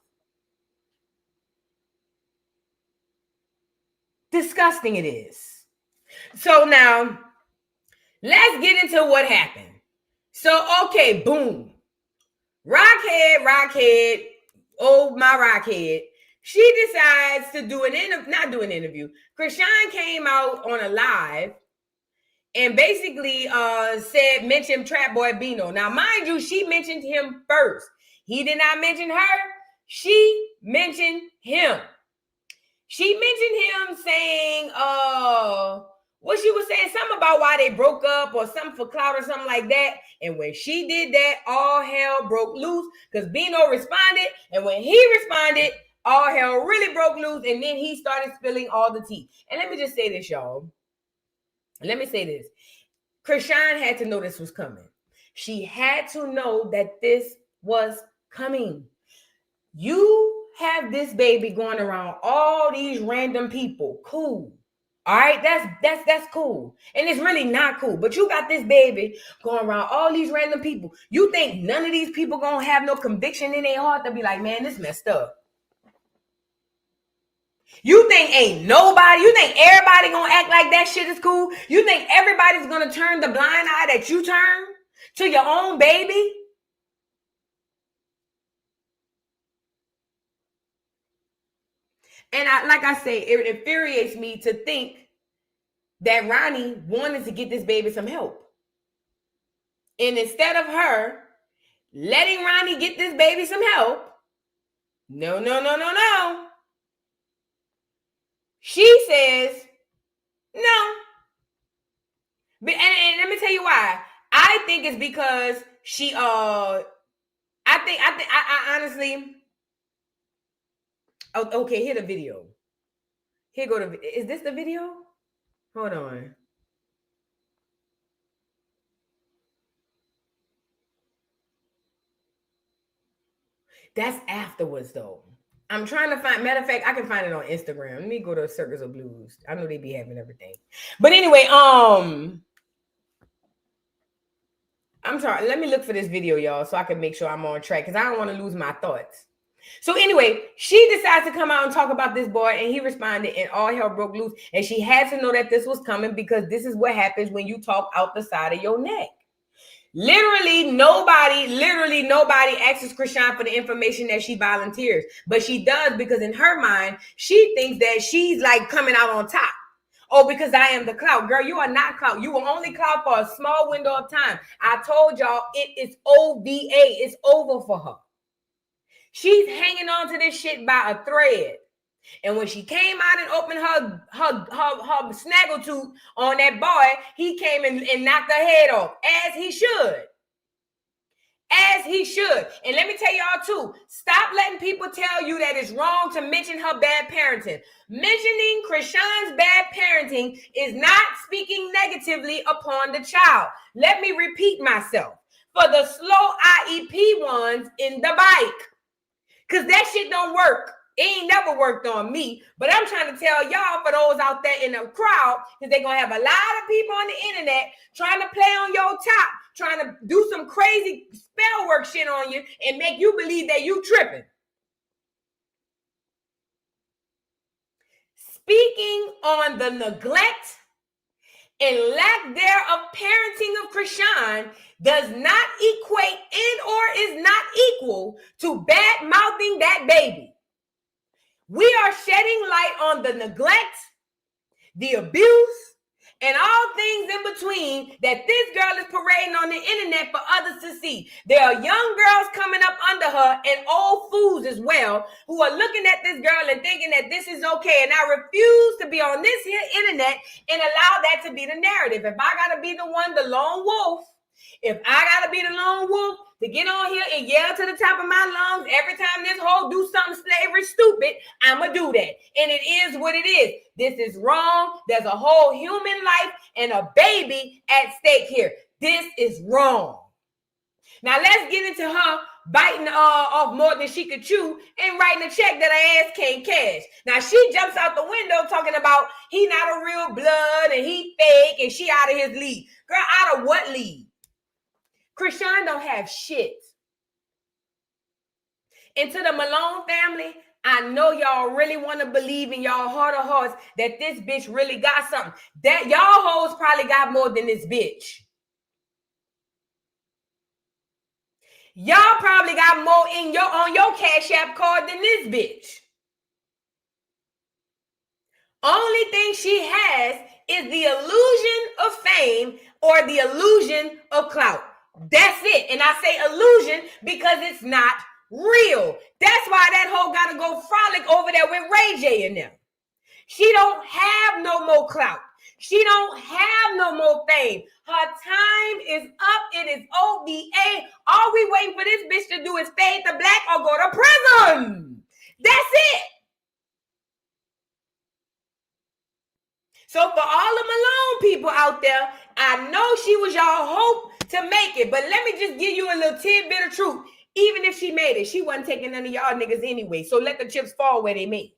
Disgusting it is. So now, let's get into what happened. So, okay, boom. Rockhead, oh, my Rockhead. She decides to do not do an interview. Chrisean came out on a live and basically mentioned Trapboy Bino. Now, mind you, she mentioned him first. He did not mention her. She mentioned him. She mentioned him saying, what she was saying, something about why they broke up or something for clout or something like that. And when she did that, all hell broke loose because Bino responded. And when he responded, all hell really broke loose. And then he started spilling all the tea. And let me just say this, y'all. Let me say this. Chrisean had to know this was coming. She had to know that this was coming. You have this baby going around all these random people. Cool. All right, that's cool. And it's really not cool. But you got this baby going around all these random people. You think none of these people gonna have no conviction in their heart to be like, man, this messed up. You think you think everybody gonna act like that shit is cool? You think everybody's gonna turn the blind eye that you turn to your own baby? And like I say, it infuriates me to think that Ronnie wanted to get this baby some help. And instead of her letting Ronnie get this baby some help, no. She says, no. And let me tell you why. I think it's because she, I honestly, oh, okay, here the video. Here go the, is this the video? Hold on. That's afterwards though. I'm trying to find, matter of fact, I can find it on Instagram. Let me go to Circles of Blues. I know they be having everything. But anyway, I'm sorry. Let me look for this video, y'all, so I can make sure I'm on track because I don't want to lose my thoughts. So anyway, she decides to come out and talk about this boy, and he responded, and all hell broke loose. And she had to know that this was coming because this is what happens when you talk out the side of your neck. Literally nobody asks Chrisean for the information that she volunteers, but she does because in her mind, she thinks that she's like coming out on top. Oh, because I am the clout. Girl, you are not clout. You will only clout for a small window of time. I told y'all it is OVA. It's over for her. She's hanging on to this shit by a thread. And when she came out and opened her snaggletooth on that boy, he came and knocked her head off, as he should. As he should. And let me tell y'all too, stop letting people tell you that it's wrong to mention her bad parenting. Mentioning Chrisean's bad parenting is not speaking negatively upon the child. Let me repeat myself. For the slow IEP ones in the bike. Because that shit don't work. It ain't never worked on me. But I'm trying to tell y'all, for those out there in the crowd, because they're going to have a lot of people on the internet trying to play on your top, trying to do some crazy spell work shit on you and make you believe that you tripping. Speaking on the neglect and lack thereof parenting of Chrisean does not equate and or is not equal to bad mouthing that baby. We are shedding light on the neglect, the abuse, and all things in between that this girl is parading on the internet for others to see. There are young girls coming up under her and old fools as well who are looking at this girl and thinking that this is okay. And I refuse to be on this here internet and allow that to be the narrative. If I got to be the one, the lone wolf, if I got to be the lone wolf to get on here and yell to the top of my lungs every time this hoe do something slavery stupid, I'm going to do that. And it is what it is. This is wrong. There's a whole human life and a baby at stake here. This is wrong. Now let's get into her biting off more than she could chew and writing a check that her ass can't cash. Now she jumps out the window talking about he not a real blood and he fake and she out of his league. Girl, out of what league? Chrisean don't have shit. And to the Malone family, I know y'all really want to believe in y'all heart of hearts that this bitch really got something. That y'all hoes probably got more than this bitch. Y'all probably got more on your Cash App card than this bitch. Only thing she has is the illusion of fame or the illusion of clout. That's it. And I say illusion because it's not real. That's why that hoe got to go frolic over there with Ray J and them. She don't have no more clout. She don't have no more fame. Her time is up. It is OBA. All we waiting for this bitch to do is fade to black or go to prison. That's it. So for all the Malone people out there, I know she was y'all hope to make it, but let me just give you a little tidbit of truth. Even if she made it, she wasn't taking none of y'all niggas anyway. So let the chips fall where they may.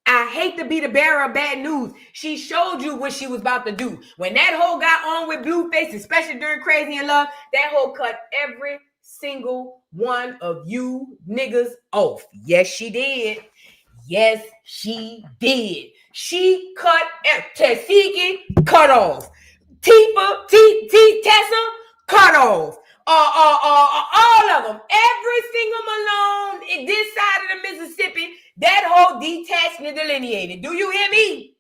I hate to be the bearer of bad news. She showed you what she was about to do. When that hoe got on with Blueface, especially during Crazy in Love, that hoe cut every single one of you niggas off. Yes, she did. Yes, she did. She cut Tesiki, cut off. Tifa, Tessa, cut off. All of them. Every single Malone in this side of the Mississippi, that whole detached and delineated. Do you hear me?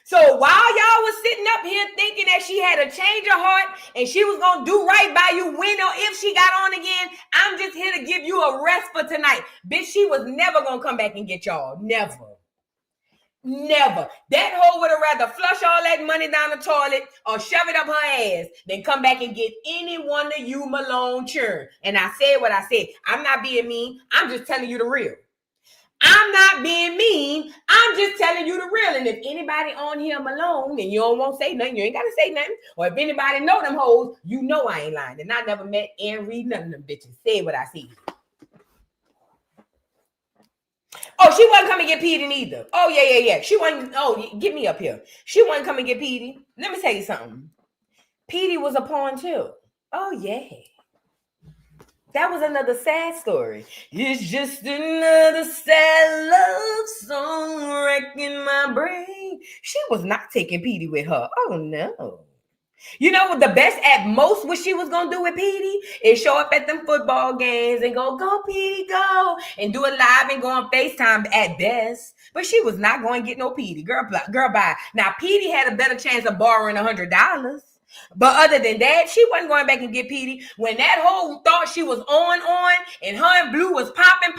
So while y'all was sitting up here thinking that she had a change of heart and she was going to do right by you when or if she got on again, I'm just here to give you a rest for tonight. Bitch, she was never going to come back and get y'all. Never. Never. That hoe would have rather flush all that money down the toilet or shove it up her ass than come back and get any one of you Malone churn. And I said what I said. I'm not being mean. I'm just telling you the real. I'm not being mean. I'm just telling you the real. And if anybody on here Malone and you don't want to say nothing, you ain't got to say nothing. Or if anybody know them hoes, you know I ain't lying. And I never met and read none of them bitches. Say what I see. Oh, she wasn't coming to get Petey neither. Oh, yeah. She wasn't. Oh, get me up here. She wasn't coming to get Petey. Let me tell you something. Petey was a pawn too. Oh, yeah. That was another sad story. It's just another sad love song wrecking my brain. She was not taking Petey with her. Oh, no. You know what the best at most what she was going to do with Petey is show up at them football games and go Petey, go. And do it live and go on FaceTime at best. But she was not going to get no Petey. Girl, bye. Now, Petey had a better chance of borrowing $100. But other than that, she wasn't going back and get Petey. When that hoe thought she was on, and her and Blue was popping,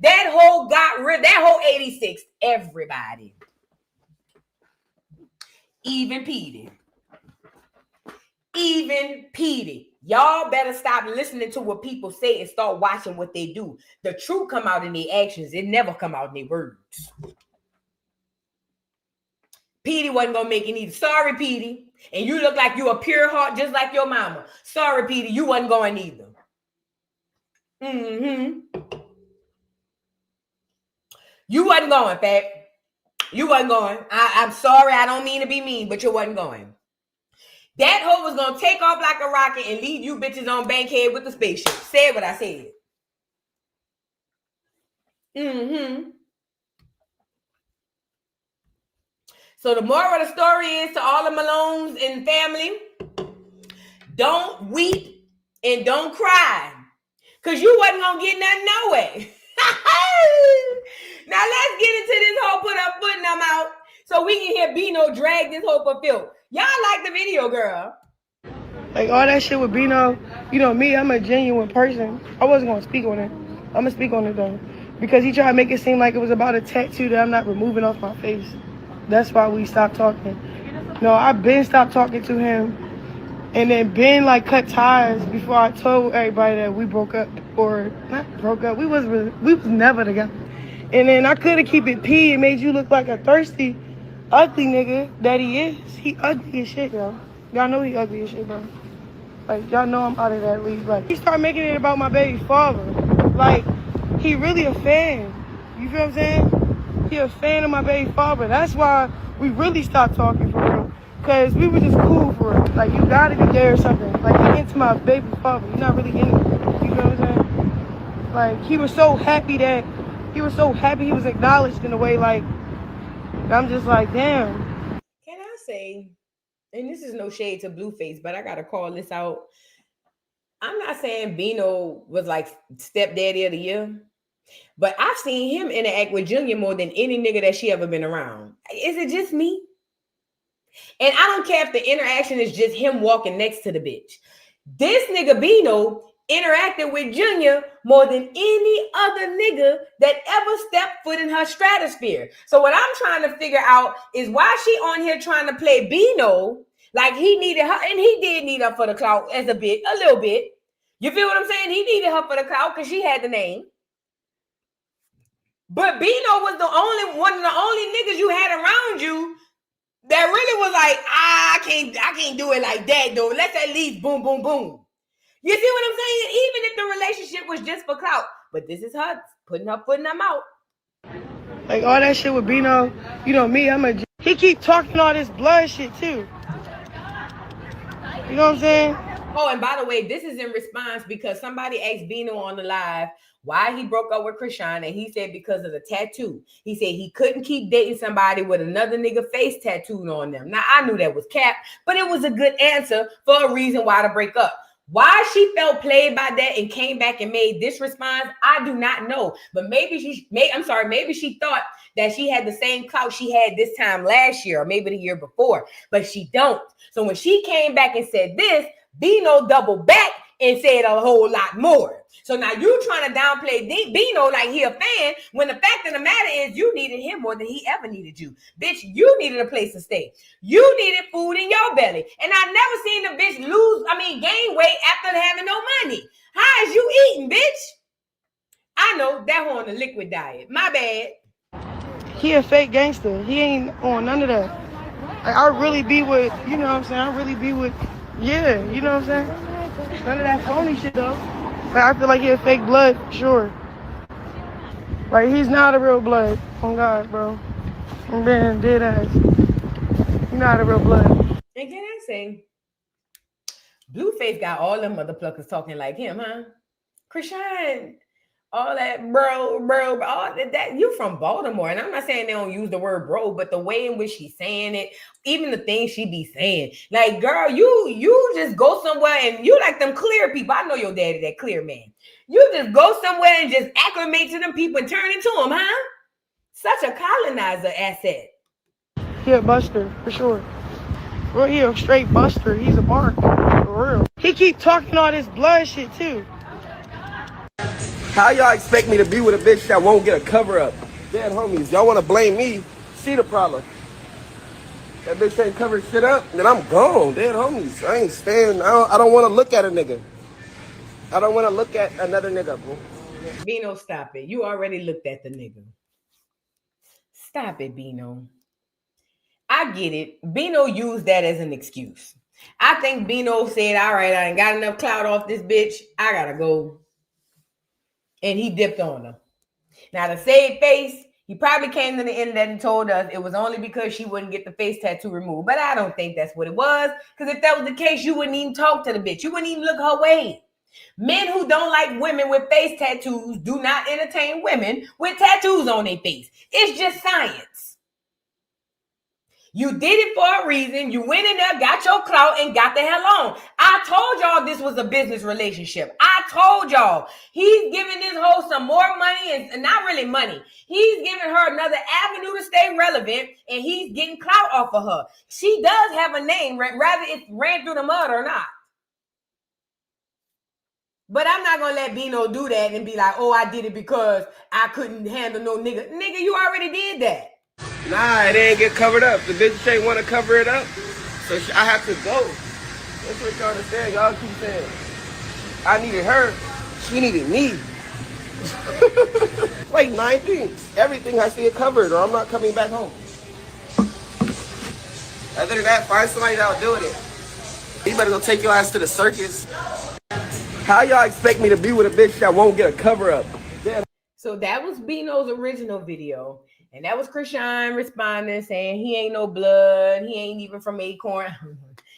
that hoe got rid. That hoe 86. Everybody. Even Petey. Y'all better stop listening to what people say and start watching what they do. The truth come out in their actions. It never come out in their words. Petey wasn't going to make it either. Sorry, Petey. And you look like you a pure heart just like your mama. Sorry, Petey. You wasn't going either. You wasn't going, Fat. You wasn't going. I'm sorry. I don't mean to be mean, but you wasn't going. That hoe was going to take off like a rocket and leave you bitches on Bankhead with the spaceship. Said what I said. So the moral of the story is to all the Malones and family, don't weep and don't cry. Because you wasn't going to get nothing no way. Now let's get into this whole put up foot and I'm out. so we can hear Bino drag this hoe for filth. Y'all like the video, girl. Like all that shit with Bino, you know me, I'm a genuine person. I wasn't gonna speak on it. I'm gonna speak on it though. Because he tried to make it seem like it was about a tattoo that I'm not removing off my face. That's why we stopped talking. No, I've been stopped talking to him. And then been like cut ties before I told everybody that we broke up. Or not broke up, we was never together. And then I couldn't keep it P and made you look like a thirsty, ugly nigga that he is. He ugly as shit, yo. Y'all know he ugly as shit, bro. Like, y'all know I'm out of that league. Like, he started making it about my baby father. Like, he really a fan. You feel what I'm saying? He a fan of my baby father. That's why we really stopped talking for real. Because we were just cool for real. Like, you gotta be there or something. Like, you're into my baby father. You're not really into it. You feel what I'm saying? Like, he was so happy he was acknowledged in a way, like, I'm just like, damn. Can I say, and this is no shade to Blueface, but I gotta call this out. I'm not saying Bino was like stepdaddy of the year, but I've seen him interact with Junior more than any nigga that she ever been around. Is it just me? And I don't care if the interaction is just him walking next to the bitch. This nigga Bino interacted with Junior more than any other nigga that ever stepped foot in her stratosphere. So what I'm trying to figure out is why she on here trying to play Bino like he needed her, and he did need her for the clout as a little bit. You feel what I'm saying? He needed her for the clout because she had the name. But Bino was one of the only niggas you had around you that really was like, I can't do it like that though. Let's at least boom, boom, boom. You see what I'm saying? Even if the relationship was just for clout. But this is her putting her foot in her mouth. Like all that shit with Bino, you know me, he keep talking all this blood shit too. You know what I'm saying? Oh, and by the way, this is in response because somebody asked Bino on the live why he broke up with Chrisean, and he said because of the tattoo. He said he couldn't keep dating somebody with another nigga face tattooed on them. Now, I knew that was cap, but it was a good answer for a reason why to break up. Why she felt played by that and came back and made this response, I do not know. But maybe she thought that she had the same clout she had this time last year or maybe the year before, but she don't. So when she came back and said this, Bino doubled back and said a whole lot more. So now you trying to downplay Bino like he a fan when the fact of the matter is you needed him more than he ever needed you. Bitch, you needed a place to stay. You needed food in your belly. And I never seen the bitch gain weight after having no money. How is you eating, bitch? I know that one on the liquid diet. My bad. He a fake gangster. He ain't on none of that. Like, I really be with, you know what I'm saying? I really be with, yeah, you know what I'm saying? None of that phony shit, though. Like, I feel like he a fake blood, for sure. Like, he's not a real blood. Oh, God, bro. I'm being dead ass. He's not a real blood. And can I say, Blueface got all them motherfuckers talking like him, huh? Chrisean, all that bro, all that. You from Baltimore, and I'm not saying they don't use the word bro, but the way in which she's saying it, even the things she be saying, like, girl, you just go somewhere and you like them clear people. I know your daddy, that clear man. You just go somewhere and just acclimate to them people and turn into them, huh? Such a colonizer asset. He a buster, for sure. Well, he a straight buster. He's a mark, for real. He keep talking all this blood shit, too. How y'all expect me to be with a bitch that won't get a cover up? Dead homies, y'all want to blame me? See the problem. That bitch ain't covered shit up, then I'm gone. Dead homies, I ain't staying. I don't want to look at a nigga. I don't want to look at another nigga, bro. Bino, stop it. You already looked at the nigga. Stop it, Bino. I get it. Bino used that as an excuse. I think Bino said, all right, I ain't got enough clout off this bitch. I gotta go. And he dipped on her. Now, to save face, he probably came to the internet and told us it was only because she wouldn't get the face tattoo removed. But I don't think that's what it was. Because if that was the case, you wouldn't even talk to the bitch. You wouldn't even look her way. Men who don't like women with face tattoos do not entertain women with tattoos on their face. It's just science. You did it for a reason. You went in there, got your clout, and got the hell on. I told y'all this was a business relationship. I told y'all. He's giving this hoe some more money, and not really money. He's giving her another avenue to stay relevant, and he's getting clout off of her. She does have a name, rather it's ran through the mud or not. But I'm not going to let Bino do that and be like, oh, I did it because I couldn't handle no nigga. Nigga, you already did that. Nah, it ain't get covered up. The bitch ain't want to cover it up, so I have to go. That's what y'all understand. Y'all keep saying I needed her, she needed me. Like 19, everything has to get covered, or I'm not coming back home. Other than that, find somebody that'll do it. You better go take your ass to the circus. How y'all expect me to be with a bitch that won't get a cover up? Yeah. So that was Bino's original video. And that was Chrisean responding, saying he ain't no blood. He ain't even from Acorn.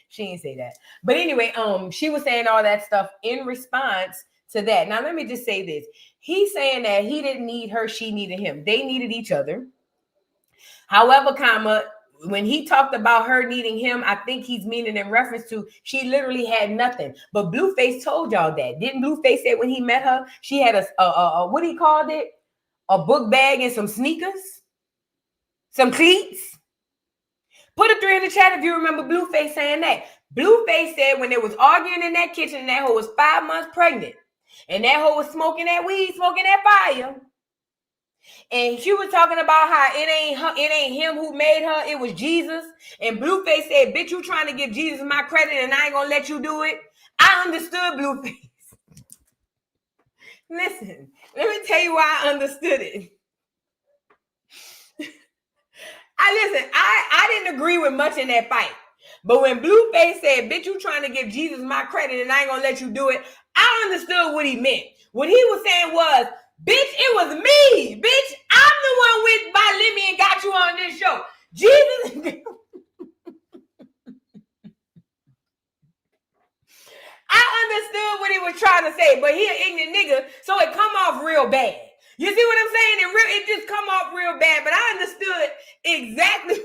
She didn't say that. But anyway, she was saying all that stuff in response to that. Now, let me just say this. He's saying that he didn't need her. She needed him. They needed each other. However, when he talked about her needing him, I think he's meaning in reference to she literally had nothing. But Blueface told y'all that. Didn't Blueface say when he met her, she had a what he called it? A book bag and some sneakers? Some cleats? Put a 3 in the chat if you remember Blueface saying that. Blueface said when they was arguing in that kitchen, that hoe was 5 months pregnant. And that hoe was smoking that weed, smoking that fire. And she was talking about how it ain't him who made her, it was Jesus. And Blueface said, bitch, you trying to give Jesus my credit and I ain't gonna let you do it. I understood Blueface. Listen, let me tell you why I understood it. I didn't agree with much in that fight. But when Blueface said, bitch, you trying to give Jesus my credit and I ain't gonna let you do it, I understood what he meant. What he was saying was, bitch, it was me. Bitch, I'm the one with by Lemmy and got you on this show. Jesus. I understood what he was trying to say, but he an ignorant nigga, so it come off real bad. You see what I'm saying? It just come off real bad, but I understood exactly.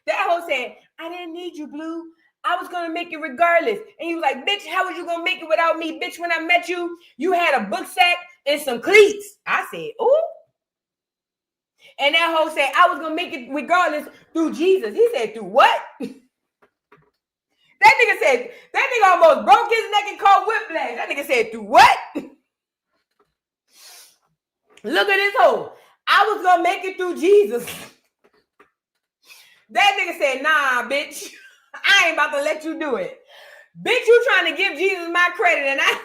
That hoe said, I didn't need you, Blue. I was going to make it regardless. And he was like, bitch, how was you going to make it without me? Bitch, when I met you, you had a book sack and some cleats. I said, ooh. And that hoe said, I was going to make it regardless through Jesus. He said, through what? That nigga almost broke his neck and caught whiplash. That nigga said, through what? Look at this hoe. I was going to make it through Jesus. That nigga said, nah, bitch. I ain't about to let you do it. Bitch, you trying to give Jesus my credit and I...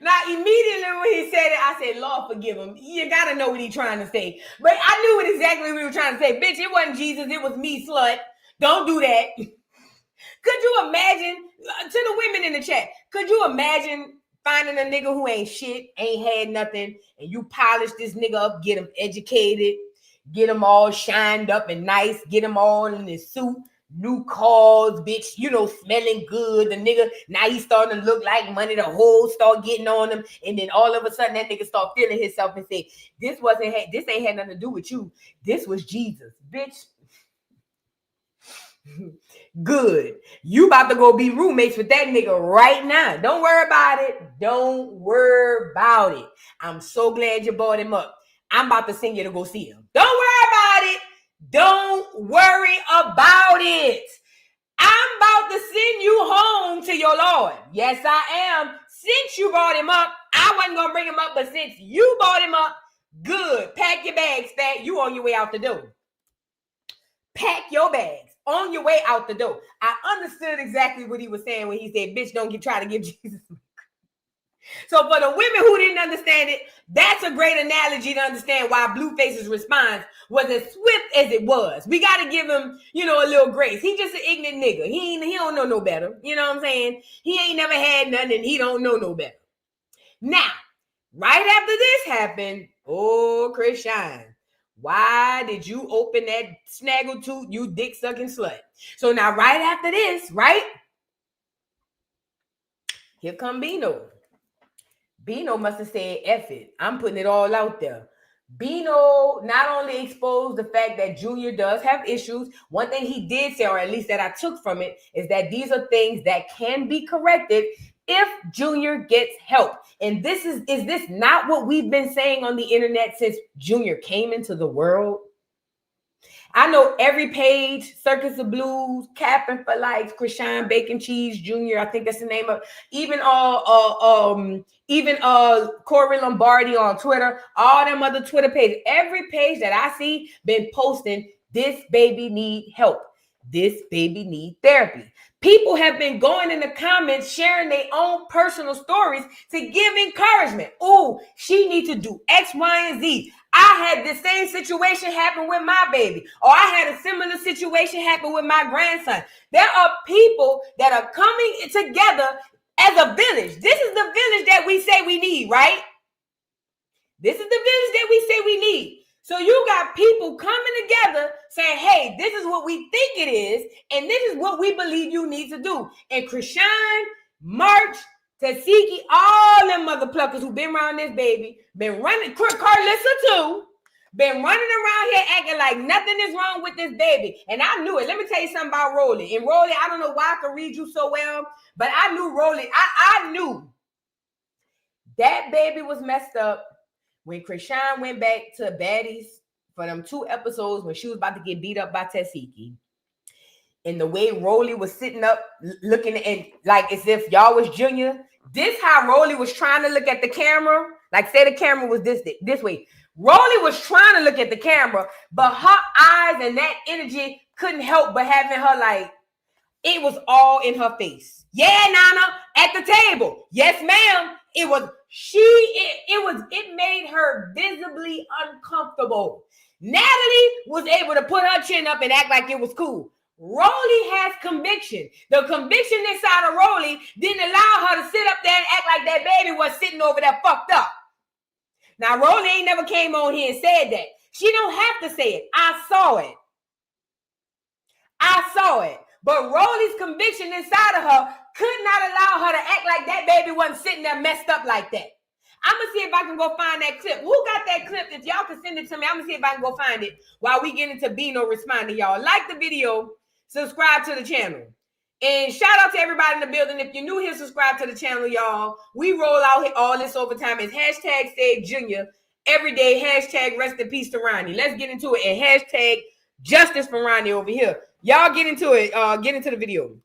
Now, immediately when he said it, I said, Lord, forgive him. You got to know what he's trying to say. But I knew exactly what he was trying to say. Bitch, it wasn't Jesus. It was me, slut. Don't do that. Could you imagine, to the women in the chat, could you imagine finding a nigga who ain't shit, ain't had nothing, and you polish this nigga up, get him educated, get him all shined up and nice, get him all in his suit, new cars, bitch, smelling good. The nigga, now he's starting to look like money. The hoes start getting on him. And then all of a sudden that nigga start feeling himself and say, this ain't had nothing to do with you. This was Jesus, bitch. Good. You about to go be roommates with that nigga right now. Don't worry about it. Don't worry about it. I'm so glad you brought him up. I'm about to send you to go see him. Don't worry about it. Don't worry about it. I'm about to send you home to your Lord. Yes, I am. Since you brought him up, I wasn't going to bring him up, but since you brought him up, good. Pack your bags, fat. You on your way out the door. Pack your bags. On your way out the door. I understood exactly what he was saying when he said, bitch, don't try to give Jesus. So for the women who didn't understand it, that's a great analogy to understand why Blueface's response was as swift as it was. We got to give him, a little grace. He just an ignorant nigga. He don't know no better. You know what I'm saying? He ain't never had nothing and he don't know no better. Now, right after this happened, oh, Chrisean, why did you open that snaggletooth, you dick-sucking slut? So now, right after this, right? Here come Bino. Bino must have said, F it. I'm putting it all out there. Bino not only exposed the fact that Junior does have issues, one thing he did say, or at least that I took from it, is that these are things that can be corrected if Junior gets help. And this is this not what we've been saying on the internet since Junior came into the world? I know every page, Circus of Blues, Capping for Life, Chrisean Bacon Cheese Jr., I think that's the name of, even Corey Lombardi on Twitter, all them other Twitter pages, every page that I see been posting, this baby need help. This baby need therapy. People have been going in the comments, sharing their own personal stories to give encouragement. Oh, she needs to do X, Y, and Z. I had the same situation happen with my baby, or I had a similar situation happen with my grandson. There are people that are coming together as a village. This is the village that we say we need, right? This is the village that we say we need. So you got people coming together saying, hey, this is what we think it is, and this is what we believe you need to do. And Chrisean, March, Tasiki, all them mother pluckers who been around this baby, been running, Carlissa too, been running around here acting like nothing is wrong with this baby. And I knew it. Let me tell you something about Rolly. And Rolly, I don't know why I can read you so well, but I knew Rolly. I knew that baby was messed up when Chrisean went back to Baddies for them 2 episodes when she was about to get beat up by Tasiki. And the way Rolly was sitting up looking at like as if y'all was Junior. This how Rolly was trying to look at the camera. Like say the camera was this way. Rolly was trying to look at the camera, but her eyes and that energy couldn't help but having her like, it was all in her face. Yeah, Nana, at the table. Yes, ma'am. It made her visibly uncomfortable. Natalie was able to put her chin up and act like it was cool. Rolly has conviction. The conviction inside of Rolly didn't allow her to sit up there and act like that baby was sitting over there fucked up. Now, Rolly ain't never came on here and said that. She don't have to say it. I saw it. But Rolly's conviction inside of her could not allow her to act like that baby wasn't sitting there messed up like that. I'm going to see if I can go find that clip. Who got that clip? If y'all can send it to me, I'm going to see if I can go find it while we get into Bino responding, y'all. Like the video, subscribe to the channel. And shout out to everybody in the building. If you're new here, subscribe to the channel, y'all. We roll out all this overtime. It's hashtag Save Junior every day. Hashtag rest in peace to Ronnie. Let's get into it. And hashtag justice for Ronnie over here. Y'all get into it. Get into the video.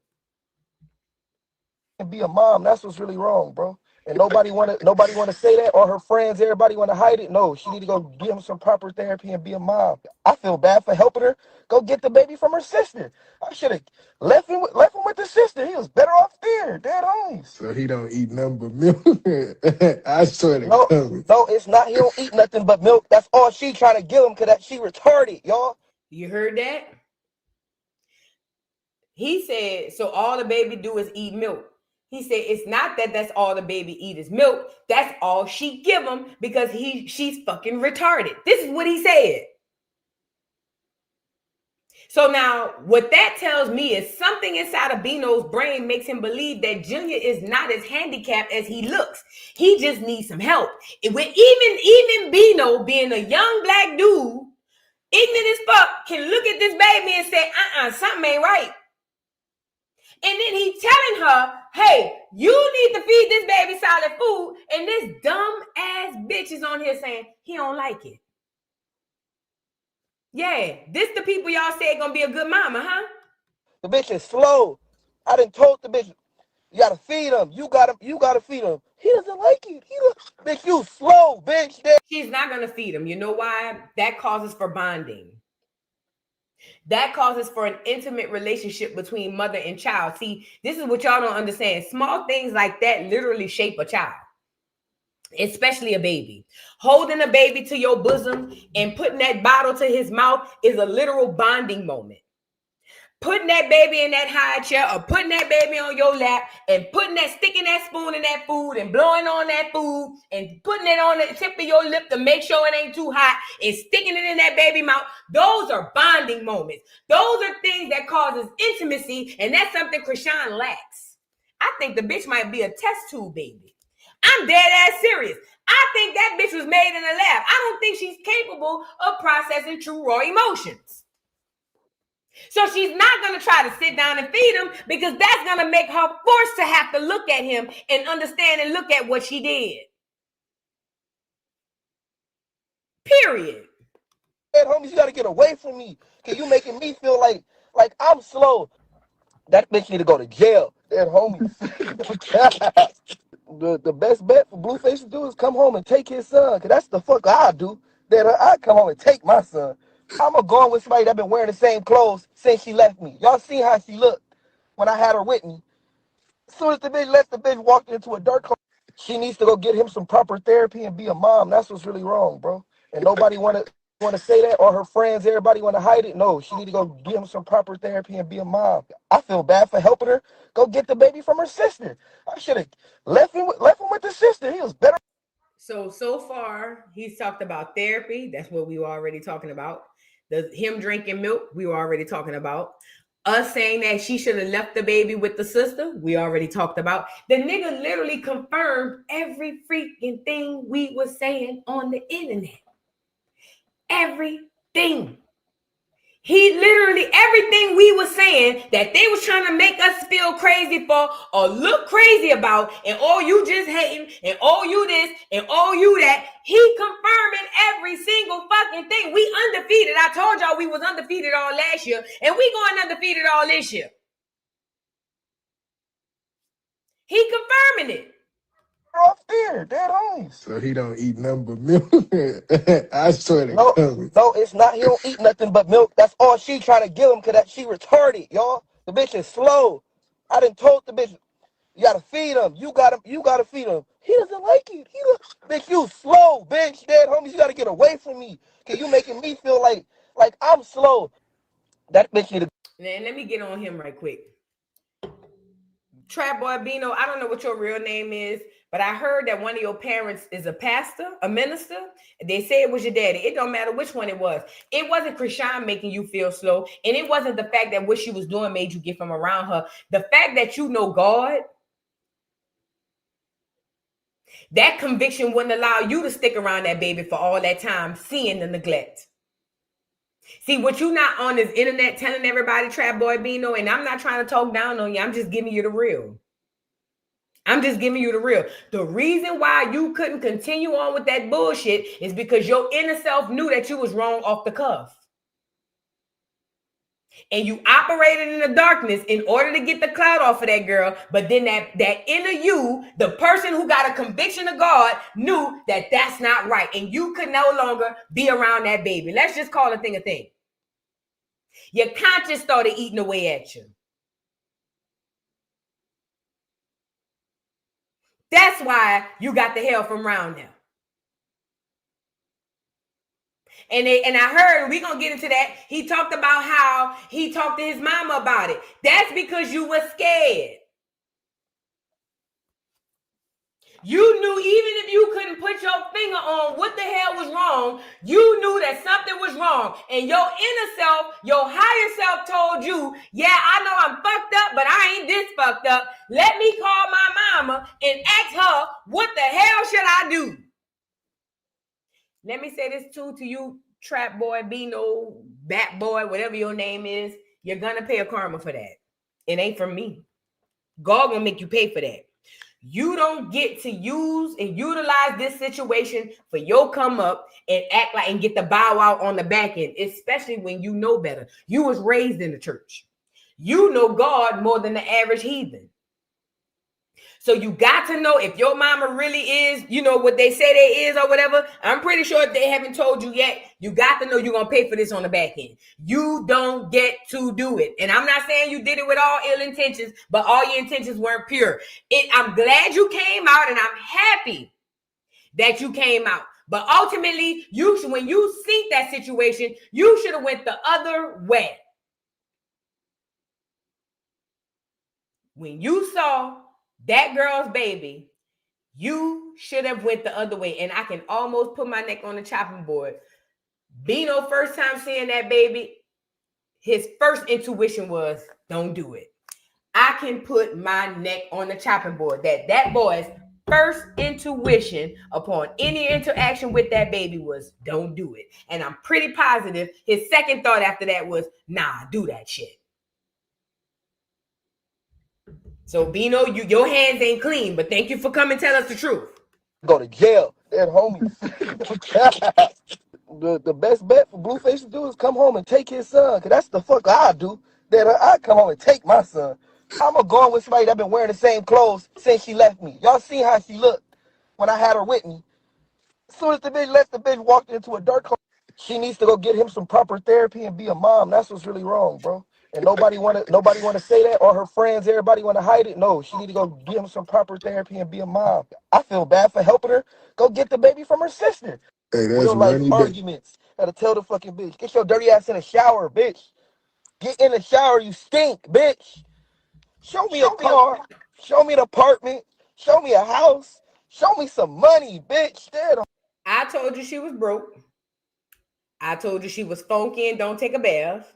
And be a mom, that's what's really wrong, bro. And nobody wanna say that, or her friends, everybody wanna hide it. No, she need to go give him some proper therapy and be a mom. I feel bad for helping her go get the baby from her sister. I should have left him with the sister. He was better off there, dead homies. So he don't eat nothing but milk. I swear to God. No, it's not. He don't eat nothing but milk. That's all she trying to give him, cause she retarded, y'all. You heard that? He said, so all the baby do is eat milk. He said, it's not that that's all the baby eat is milk. That's all she give him because she's fucking retarded. This is what he said. So now what that tells me is something inside of Bino's brain makes him believe that Junior is not as handicapped as he looks. He just needs some help. Even Bino, being a young black dude, ignorant as fuck, can look at this baby and say, something ain't right. And then he's telling her, hey, you need to feed this baby solid food. And this dumb ass bitch is on here saying he don't like it. Yeah, this the people y'all say gonna be a good mama, huh? The bitch is slow. I done told the bitch, you gotta feed him. You gotta feed him. He doesn't like it. Bitch, you slow, bitch. She's not gonna feed him. You know why? That causes for bonding. That causes for an intimate relationship between mother and child. See, this is what y'all don't understand. Small things like that literally shape a child, especially a baby. Holding a baby to your bosom and putting that bottle to his mouth is a literal bonding moment. Putting that baby in that high chair or putting that baby on your lap and sticking that spoon in that food and blowing on that food and putting it on the tip of your lip to make sure it ain't too hot and sticking it in that baby mouth. Those are bonding moments. Those are things that causes intimacy, and that's something Chrisean lacks. I think the bitch might be a test tube baby. I'm dead ass serious. I think that bitch was made in a lab. I don't think she's capable of processing true raw emotions. So she's not going to try to sit down and feed him because that's going to make her forced to have to look at him and understand and look at what she did. Period. Homies, you got to get away from me because you making me feel like I'm slow. That bitch need to go to jail. That homies. The best bet for Blueface to do is come home and take his son, because that's the fuck I do. That I come home and take my son. I'm going to go on with somebody that been wearing the same clothes since she left me. Y'all seen how she looked when I had her with me. As soon as the bitch left, the bitch walked into a dark closet. She needs to go get him some proper therapy and be a mom. That's what's really wrong, bro. And nobody want to say that, or her friends, everybody want to hide it. No, she need to go get him some proper therapy and be a mom. I feel bad for helping her go get the baby from her sister. I should have left him with the sister. He was better. So far, he's talked about therapy. That's what we were already talking about. Him drinking milk, we were already talking about. Us saying that she should have left the baby with the sister, we already talked about. The nigga literally confirmed every freaking thing we were saying on the internet. Everything. He literally, everything we were saying that they was trying to make us feel crazy for or look crazy about, and oh, you just hating, and oh, you this, and oh, you that. He confirming every single fucking thing. We undefeated. I told y'all we was undefeated all last year, and we going undefeated all this year. He confirming it. Off there, dead homies. So he don't eat nothing but milk. I swear to No, God. no, it's not. He don't eat nothing but milk. That's all she trying to give him, because she retarded, y'all. The bitch is slow. I done told the bitch, you gotta feed him. You gotta feed him. He doesn't like it. Bitch, you slow, bitch. Dead homies, you gotta get away from me, because you making me feel like I'm slow. That bitch need to. Now, let me get on him right quick. Trapboy Bino, I don't know what your real name is, but I heard that one of your parents is a pastor, a minister. They say it was your daddy. It don't matter which one it was. It wasn't Chrisean making you feel slow, and it wasn't the fact that what she was doing made you get from around her. The fact that you know God, that conviction wouldn't allow you to stick around that baby for all that time, seeing the neglect. See, what you not on this internet telling everybody, Trapboy Bino, and I'm not trying to talk down on you. I'm just giving you the real. I'm just giving you the real. The reason why you couldn't continue on with that bullshit is because your inner self knew that you was wrong off the cuff. And you operated in the darkness in order to get the clout off of that girl. But then that inner you, the person who got a conviction of God, knew that that's not right. And you could no longer be around that baby. Let's just call a thing a thing. Your conscience started eating away at you. That's why you got the hell from around them. And I heard, we're going to get into that. He talked about how he talked to his mama about it. That's because you were scared. You knew even if you couldn't put your finger on what the hell was wrong, you knew that something was wrong. And your inner self, your higher self told you, yeah, I know I'm fucked up, but I ain't this fucked up. Let me call my mama and ask her, what the hell should I do? Let me say this too to you, Trapboy Bino, Bat Boy, whatever your name is. You're going to pay a karma for that. It ain't from me. God gonna make you pay for that. You don't get to use and utilize this situation for your come up and act like and get the bow out on the back end, especially when you know better. You was raised in the church. You know God more than the average heathen. So you got to know if your mama really is, you know, what they say they is or whatever. I'm pretty sure if they haven't told you yet, you got to know you're going to pay for this on the back end. You don't get to do it. And I'm not saying you did it with all ill intentions, but all your intentions weren't pure. I'm glad you came out, and I'm happy that you came out. But ultimately, when you see that situation, you should have went the other way. When you saw that girl's baby, you should have went the other way. And I can almost put my neck on the chopping board. Bino, first time seeing that baby, his first intuition was, don't do it. I can put my neck on the chopping board. That boy first intuition upon any interaction with that baby was don't do it. And I'm pretty positive his second thought after that was, nah, do that shit. So Bino, your hands ain't clean, but thank you for coming tell us the truth. Go to jail. That homies. the best bet for Blueface to do is come home and take his son. Cause that's the fuck I do. That I come home and take my son. I'm gonna go with somebody that been wearing the same clothes since she left me. Y'all seen how she looked when I had her with me. As soon as the bitch left, the bitch walked into a dark closet. She needs to go get him some proper therapy and be a mom. That's what's really wrong, bro. And nobody wanna say that, or her friends, everybody wanna hide it. No, she need to go get him some proper therapy and be a mom. I feel bad for helping her. Go get the baby from her sister. Hey, that's Real life money back. arguments. Gotta tell the fucking bitch, get your dirty ass in the shower, bitch. Get in the shower, you stink, bitch. Show me a car. Show me an apartment. Show me a house. Show me some money, bitch. I told you she was broke. I told you she was funky and don't take a bath.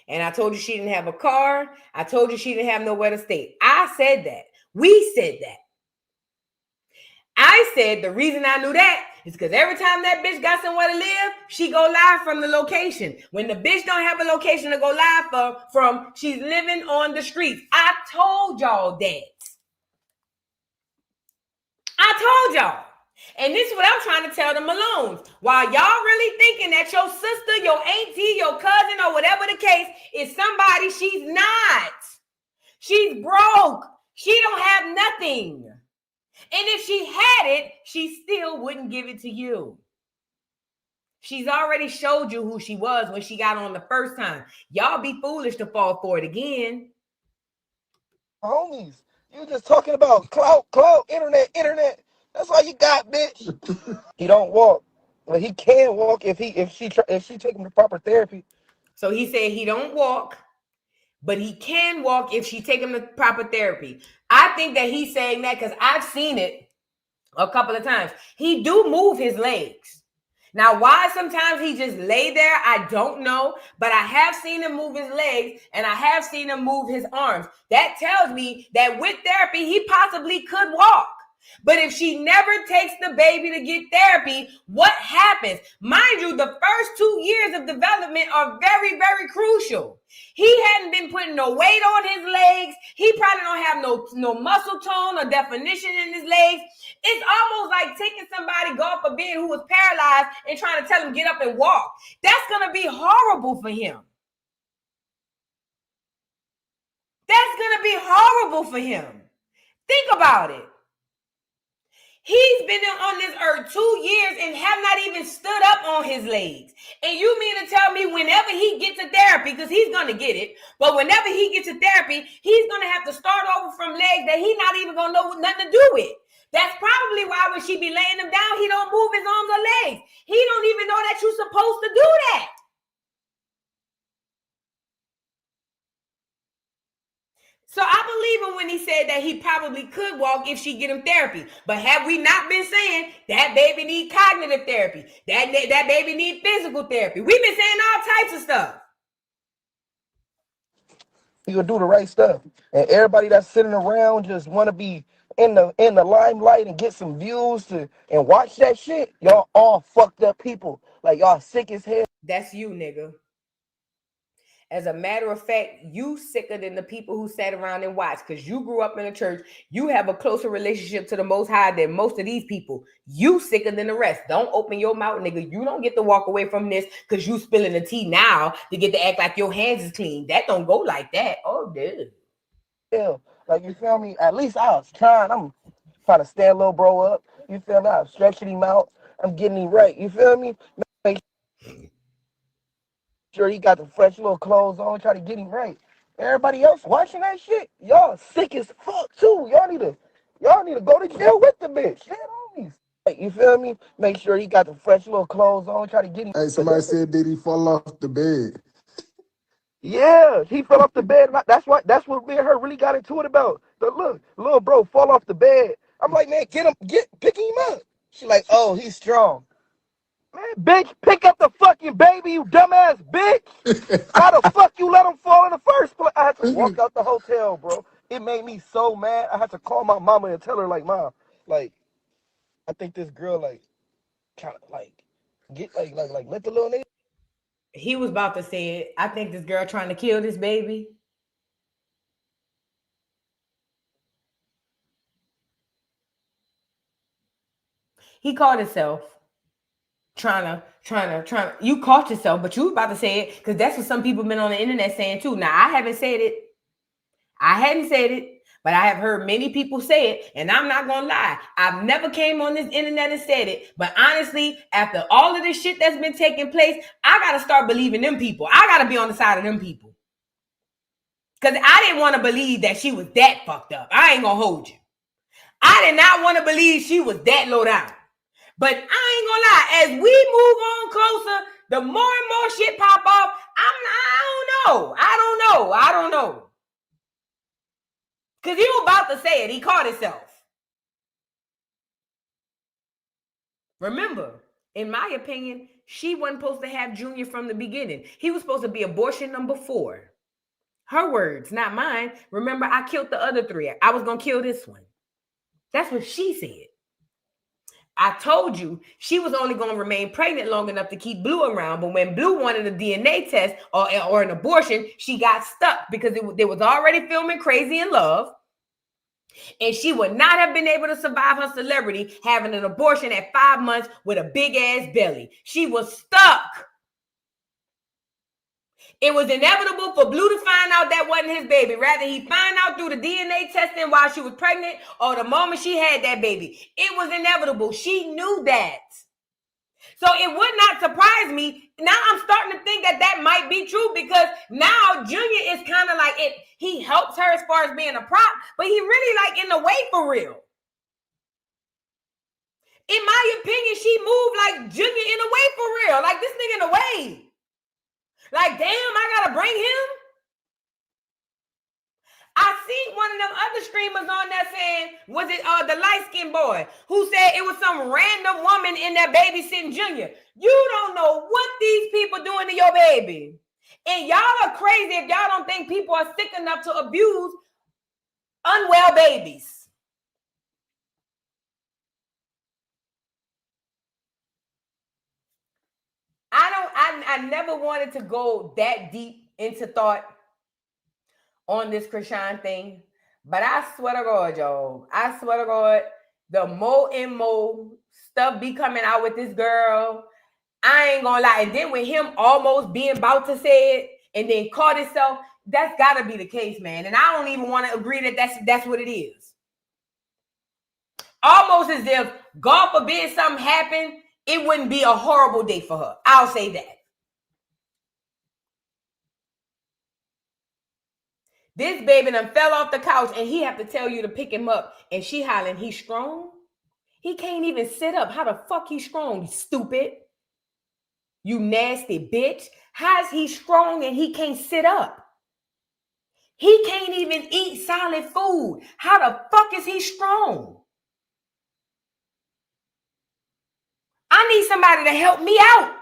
And I told you she didn't have a car. I told you she didn't have nowhere to stay. I said that. We said that. I said the reason I knew that is because every time that bitch got somewhere to live, she go live from the location. When the bitch don't have a location to go live from, she's living on the streets. I told y'all that. I told y'all. And this is what I'm trying to tell the Malones. While y'all really thinking that your sister, your auntie, your cousin, or whatever the case is somebody, she's not. She's broke. She don't have nothing. And if she had it, she still wouldn't give it to you. She's already showed you who she was when she got on the first time. Y'all be foolish to fall for it again. Homies, you just talking about clout, internet. That's all you got, bitch. He don't walk. Well, he can walk if she take him to proper therapy. So he said he don't walk, but he can walk if she take him to proper therapy. I think that he's saying that because I've seen it a couple of times. He do move his legs. Now, why sometimes he just lay there, I don't know, but I have seen him move his legs and I have seen him move his arms. That tells me that with therapy, he possibly could walk. But if she never takes the baby to get therapy, what happens? Mind you, the first 2 years of development are very, very crucial. He hadn't been putting no weight on his legs. He probably don't have no muscle tone or definition in his legs. It's almost like taking somebody, God forbid, who was paralyzed and trying to tell him get up and walk. That's going to be horrible for him. That's going to be horrible for him. Think about it. He's been on this earth 2 years and have not even stood up on his legs. And you mean to tell me whenever he gets to therapy, because he's going to get it, but whenever he gets to therapy, he's going to have to start over from legs that he's not even going to know nothing to do with. That's probably why when she be laying him down, he don't move his arms or legs. He don't even know that you're supposed to do that. So I believe him when he said that he probably could walk if she get him therapy. But have we not been saying that baby need cognitive therapy? That baby need physical therapy? We've been saying all types of stuff. You gonna do the right stuff. And everybody that's sitting around just want to be in the limelight and get some views and watch that shit. Y'all all fucked up people. Like y'all sick as hell. That's you, nigga. As a matter of fact, you sicker than the people who sat around and watched because you grew up in a church. You have a closer relationship to the Most High than most of these people. You sicker than the rest. Don't open your mouth, nigga. You don't get to walk away from this because you spilling the tea now to get to act like your hands is clean. That don't go like that. Oh, dude. Yeah, like you feel me? At least I was trying. I'm trying to stand little bro up. You feel me? I'm stretching him out. I'm getting him right. You feel me? Make sure he got the fresh little clothes on, try to get him right. Everybody else watching that shit, y'all sick as fuck too. Y'all need to go to jail with the bitch. Shit, homies. Like, you feel me? Make sure he got the fresh little clothes on, try to get him. Hey, somebody said, did he fall off the bed? Yeah, he fell off the bed. That's what me and her really got into it about. The little bro fall off the bed. I'm like, man, pick him up. She like, oh, he's strong. Man, bitch, pick up the fucking baby, you dumbass bitch. Why the fuck you let him fall in the first place? I had to walk out the hotel, bro. It made me so mad. I had to call my mama and tell her, like, Mom, like, I think this girl like kind of like get like let the little nigga. He was about to say it. I think this girl trying to kill this baby. He caught himself trying to. You caught yourself, but you was about to say it because that's what some people been on the internet saying too. Now I haven't said it. I hadn't said it, but I have heard many people say it, and I'm not gonna lie. I've never came on this internet and said it, but honestly, after all of this shit that's been taking place, I gotta start believing them people. I gotta be on the side of them people. Because I didn't want to believe that she was that fucked up. I ain't gonna hold you. I did not want to believe she was that low down. But I ain't gonna lie, as we move on closer, the more and more shit pop off, I don't know. Because he was about to say it. He caught himself. Remember, in my opinion, she wasn't supposed to have Junior from the beginning. He was supposed to be abortion number 4. Her words, not mine. Remember, I killed the other 3. I was going to kill this one. That's what she said. I told you she was only going to remain pregnant long enough to keep Blue around. But when Blue wanted a DNA test or an abortion, she got stuck because they was already filming Crazy in Love. And she would not have been able to survive her celebrity having an abortion at 5 months with a big ass belly. She was stuck. It was inevitable for Blue to find out that wasn't his baby. Rather, he find out through the DNA testing while she was pregnant or the moment she had that baby. It was inevitable. She knew that. So it would not surprise me. Now I'm starting to think that might be true because now Junior is kind of like it. He helps her as far as being a prop, but he really like in the way for real. In my opinion, she moved like Junior in a way for real. Like this nigga in a way. Like, damn, I gotta bring him. I seen one of them other streamers on there saying, was it the light-skinned boy who said it was some random woman in there babysitting Junior. You don't know what these people doing to your baby. And y'all are crazy if y'all don't think people are sick enough to abuse unwell babies. I never wanted to go that deep into thought on this Chrisean thing, but I swear to God, y'all, the more and more stuff be coming out with this girl. I ain't gonna lie. And then with him almost being about to say it and then caught himself, that's gotta be the case, man. And I don't even want to agree that that's what it is. Almost as if, God forbid something happened, it wouldn't be a horrible day for her. I'll say that. This baby done fell off the couch and he have to tell you to pick him up. And she hollering, he's strong? He can't even sit up. How the fuck he strong, you stupid? You nasty bitch. How's he strong and he can't sit up? He can't even eat solid food. How the fuck is he strong? I need somebody to help me out.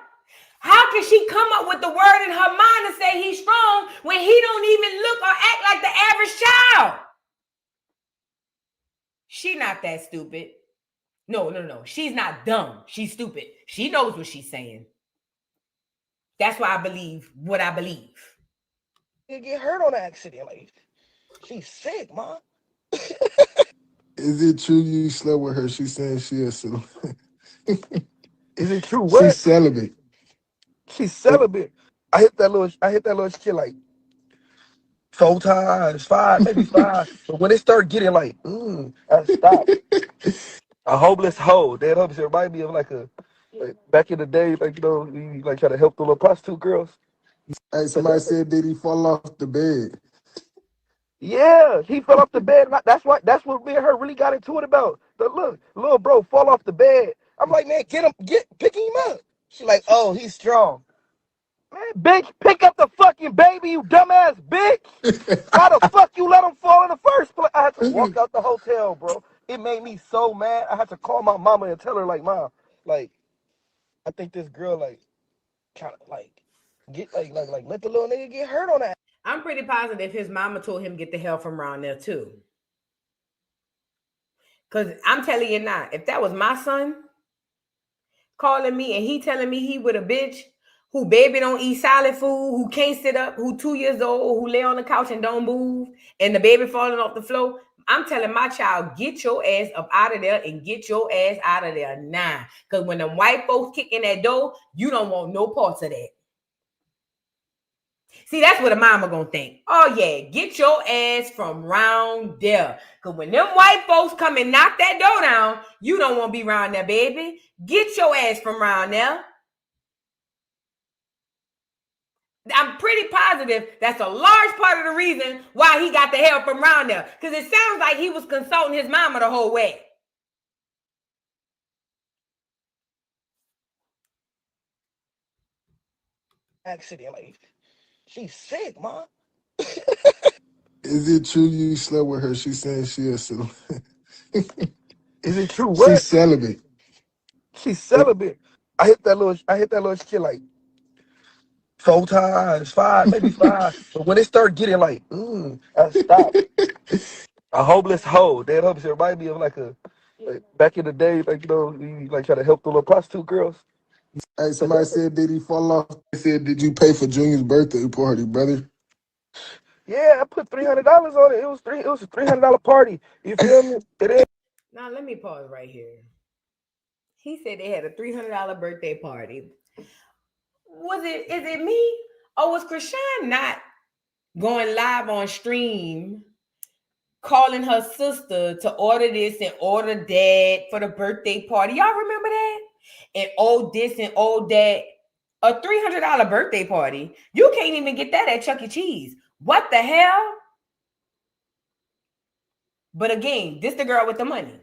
How can she come up with the word in her mind and say he's strong when he don't even look or act like the average child? She not that stupid. No. She's not dumb. She's stupid. She knows what she's saying. That's why I believe what I believe. You get hurt on accident. Like, she's sick, man. Is it true you slept with her? She's saying she is celibate. Is it true? What? She's celibate. She's celibate. I hit that little shit like 4 times, 5, maybe 5. But when it started getting like, I stopped. A homeless hoe. That homeless remind me of like back in the day, like, you know, you like try to help the little prostitute girls. Hey, somebody said, did he fall off the bed? Yeah, he fell off the bed. That's what me and her really got into it about. The little bro fall off the bed. I'm like, man, pick him up. She like, oh, he's strong. Man, bitch, pick up the fucking baby, you dumbass bitch. Why the fuck you let him fall in the first place? I had to walk out the hotel, bro. It made me so mad. I had to call my mama and tell her, like, Mom, like, I think this girl, like, kind of, like, get, like, let the little nigga get hurt on that. I'm pretty positive his mama told him get the hell from around there, too. Because I'm telling you now, if that was my son calling me and he telling me he with a bitch who baby don't eat solid food, who can't sit up, who 2 years old, who lay on the couch and don't move, and the baby falling off the floor, I'm telling my child, get your ass up out of there and get your ass out of there now. Because when them white folks kick in that door, you don't want no parts of that. See, that's what a mama gonna think. Oh yeah, get your ass from round there. Cause when them white folks come and knock that door down, you don't want to be around there, baby. Get your ass from round there. I'm pretty positive that's a large part of the reason why he got the hell from round there. Because it sounds like he was consulting his mama the whole way. Accident, like, she's sick, ma. Is it true you slept with her? She saying she a Is it true? she's What? celibate. She's celibate. I hit that little shit like 4 times, maybe five. But when it start getting like, I stop. A homeless hoe. That homeless remind me of like back in the day, like we like try to help the little prostitute girls. Hey, somebody said, did he fall off? They said, did you pay for Junior's birthday party, brother? Yeah, I put $300 on it. It was a $300 party. You feel me? It is. Now let me pause right here. He said they had a $300 birthday party. Is it me? Or was Chrisean not going live on stream calling her sister to order this and order that for the birthday party? Y'all remember that? And oh this and oh that. A $300 birthday party. You can't even get that at Chuck E. Cheese. What the hell? But again, this the girl with the money.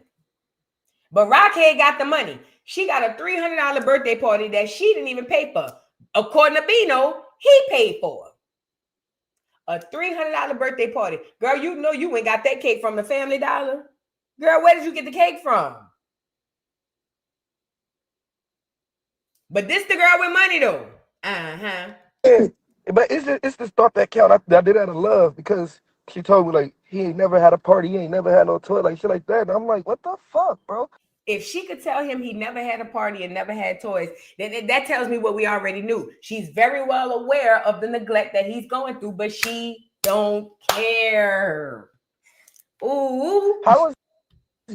But Rockhead got the money. She got a $300 birthday party that she didn't even pay for. According to Bino, he paid for a $300 birthday party. Girl, you know you ain't got that cake from the Family Dollar. Girl, where did you get the cake from? But this the girl with money though. Yeah, but it's this thought that count. I did out of love because she told me like he ain't never had a party, he ain't never had no toy, like shit like that. And I'm like, what the fuck, bro? If she could tell him he never had a party and never had toys, then that tells me what we already knew. She's very well aware of the neglect that he's going through, but she don't care. Ooh. How is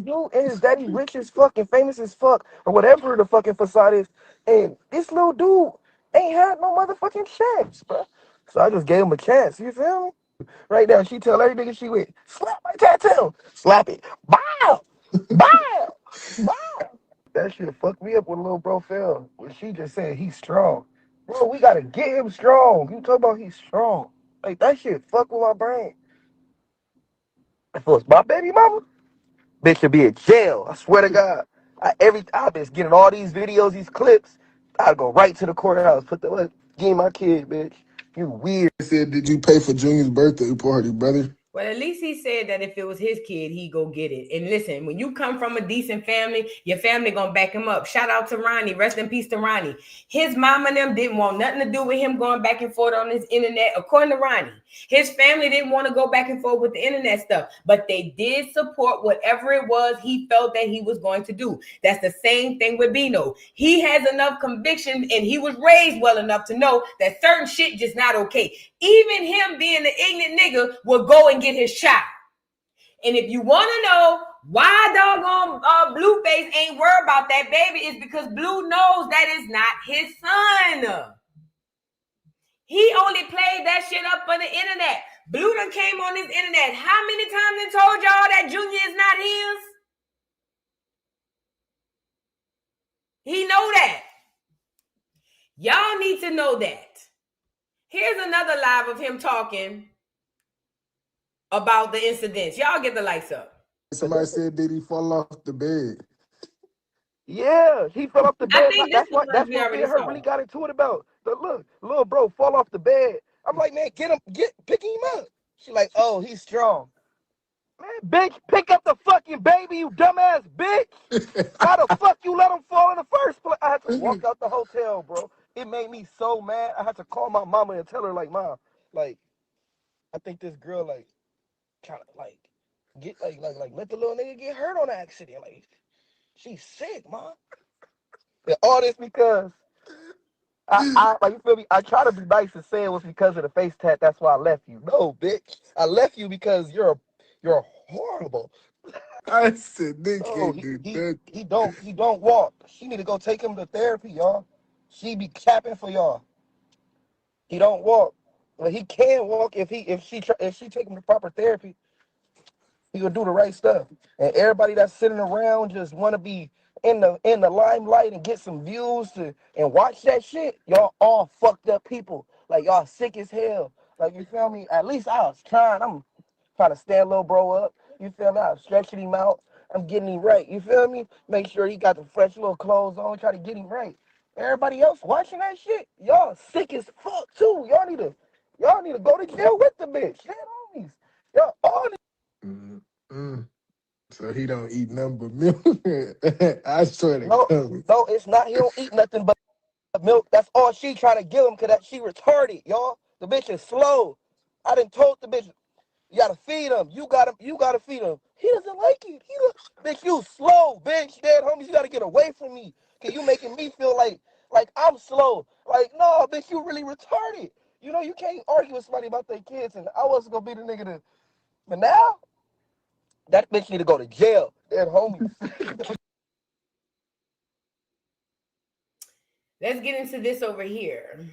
you and his daddy rich as fuck and famous as fuck or whatever the fucking facade is, and this little dude ain't had no motherfucking chance, bro. So I just gave him a chance. You feel me? Right now, she tell every nigga she with, slap my tattoo, slap it, bow, bow, bow. That shit fucked me up when little bro fell. When she just said he's strong, bro. We gotta get him strong. You talk about he's strong, like that shit fuck with my brain. If it was my baby mama, bitch should be in jail. I swear to God. I've been getting all these videos, these clips. I'd go right to the courthouse. Give me my kid, bitch. You weird. They said, did you pay for Junior's birthday party, brother? Well, at least he said that if it was his kid, he'd go get it. And listen, when you come from a decent family, your family gonna back him up. Shout out to Ronnie. Rest in peace to Ronnie. His mom and them didn't want nothing to do with him going back and forth on this internet. According to Ronnie, his family didn't want to go back and forth with the internet stuff, but they did support whatever it was he felt that he was going to do. That's the same thing with Bino. He has enough conviction and he was raised well enough to know that certain shit just not okay. Even him being the ignorant nigga will go and get his child. And if you want to know why doggone Blueface ain't worried about that baby, is because Blue knows that is not his son. He only played that shit up for the internet. Blue done came on this internet how many times and told y'all that Junior is not his? He know that. Y'all need to know that. Here's another live of him talking about the incidents. Y'all get the lights up. Somebody said, did he fall off the bed? Yeah, he fell off the I bed. think this That's is what what we me already and her saw. really got into it about. But look, little bro fall off the bed. I'm like, man, pick him up. She like, oh, he's strong. Man, bitch, pick up the fucking baby, you dumbass bitch. Why the fuck you let him fall in the first place? I had to walk out the hotel, bro. It made me so mad. I had to call my mama and tell her, like, Mom, like, I think this girl, like, trying to, like, get like let the little nigga get hurt on the accident. Like, she's sick, man. And all this because I like, you feel me? I try to be nice and say it was because of the face tat. That's why I left you. No, bitch. I left you because you're horrible. I said, Nick No, can't do that. he don't walk. She need to go take him to therapy, y'all. She be capping for y'all. He don't walk. Well, he can walk if she take him to proper therapy. He gonna do the right stuff. And everybody that's sitting around just want to be in the limelight and get some views and watch that shit. Y'all all fucked up people. Like, y'all sick as hell. Like, you feel me? At least I was trying. I'm trying to stand little bro up. You feel me? I'm stretching him out. I'm getting him right. You feel me? Make sure he got the fresh little clothes on. Try to get him right. Everybody else watching that shit, y'all sick as fuck too. Y'all need to go to jail with the bitch. Dead homies. Y'all all Mm. So he don't eat nothing but milk. I swear to God. No, it's not. He don't eat nothing but milk. That's all she trying to give him because she retarded, y'all. The bitch is slow. I done told the bitch, you gotta feed him. You gotta feed him. He doesn't like it. Bitch, you slow, bitch. Dead homies, you gotta get away from me. Cause you making me feel like I'm slow. Like, no, bitch, you really retarded. You know, you can't argue with somebody about their kids, and I wasn't gonna be the nigga to, but now, that bitch need to go to jail. Dead homies. Let's get into this over here.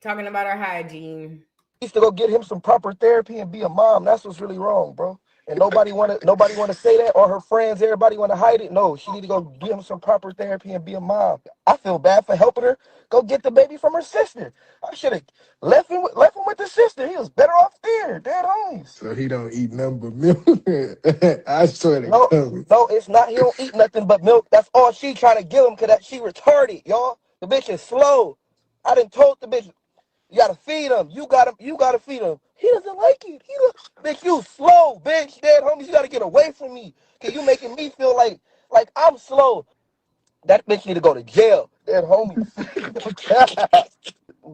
Talking about our hygiene. Needs to go get him some proper therapy and be a mom. That's what's really wrong, bro. And nobody wanna say that, or her friends, everybody wanna hide it. No, she need to go get him some proper therapy and be a mom. I feel bad for helping her go get the baby from her sister. I should have left him with the sister. He was better off there, dead homies. So he don't eat nothing but milk. I swear to God. No, it's not. He don't eat nothing but milk. That's all she trying to give him because she retarded, y'all. The bitch is slow. I done told the bitch, you gotta feed him. You gotta feed him. He doesn't like it. Bitch, you slow, bitch. Dead homies, you gotta get away from me. Cause you making me feel like I'm slow. That bitch need to go to jail. Dead homies.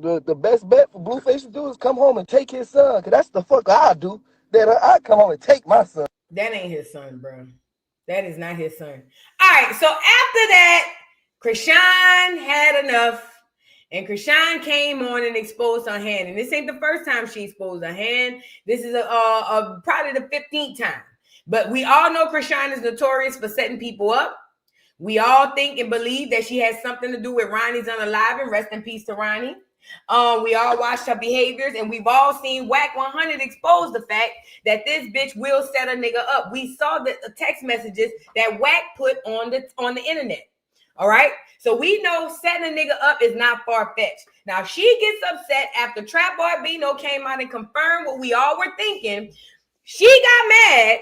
The best bet for Blueface to do is come home and take his son. Cause that's the fuck I do. That I come home and take my son. That ain't his son, bro. That is not his son. All right, so after that, Chrisean had enough. And Chrisean came on and exposed her hand. And this ain't the first time she exposed her hand. This is probably the 15th time. But we all know Chrisean is notorious for setting people up. We all think and believe that she has something to do with Ronnie's unaliving. Rest in peace to Ronnie. We all watched her behaviors, and we've all seen Whack 100 expose the fact that this bitch will set a nigga up. We saw the text messages that Whack put on the internet. All right. So we know setting a nigga up is not far-fetched. Now, she gets upset after Trapboy Bino came out and confirmed what we all were thinking. She got mad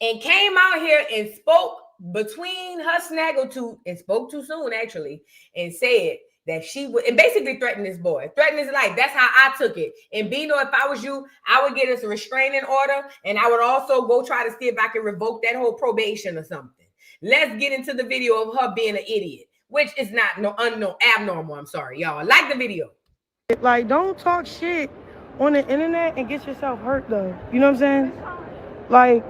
and came out here and spoke between her snaggletooth and spoke too soon, actually, and said that she would, and basically threatened this boy, threatened his life. That's how I took it. And Bino, if I was you, I would get us a restraining order, and I would also go try to see if I could revoke that whole probation or something. Let's get into the video of her being an idiot, which is not abnormal. I'm sorry, y'all. Like the video. Like, don't talk shit on the internet and get yourself hurt, though. You know what I'm saying? Like,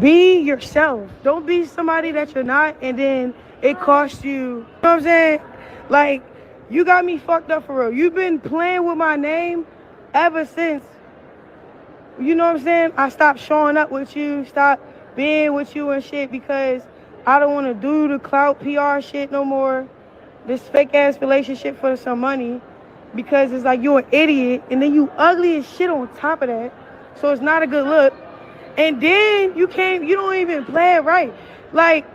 be yourself. Don't be somebody that you're not, and then it costs you. You know what I'm saying? Like, you got me fucked up for real. You've been playing with my name ever since, you know what I'm saying, I stopped showing up with you, stopped being with you and shit, because I don't want to do the clout PR shit no more. This fake ass relationship for some money, because it's like you're an idiot, and then you ugly as shit on top of that. So it's not a good look. And then you don't even play it right. Like,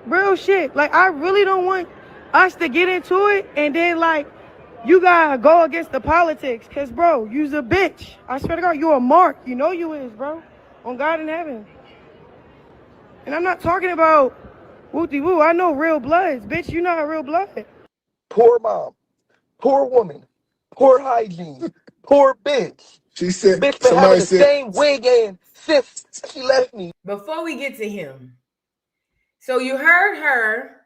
real shit. Like, I really don't want us to get into it, and then, like, you gotta go against the politics. Cause, bro, you's a bitch. I swear to God, you a mark. You know you is, bro. On God in heaven. And I'm not talking about woo-de-woo. I know real bloods. Bitch, you not a real blood. Poor mom. Poor woman. Poor hygiene. Poor bitch. She said, bitch been having the same wig in since she left me. Before we get to him, so you heard her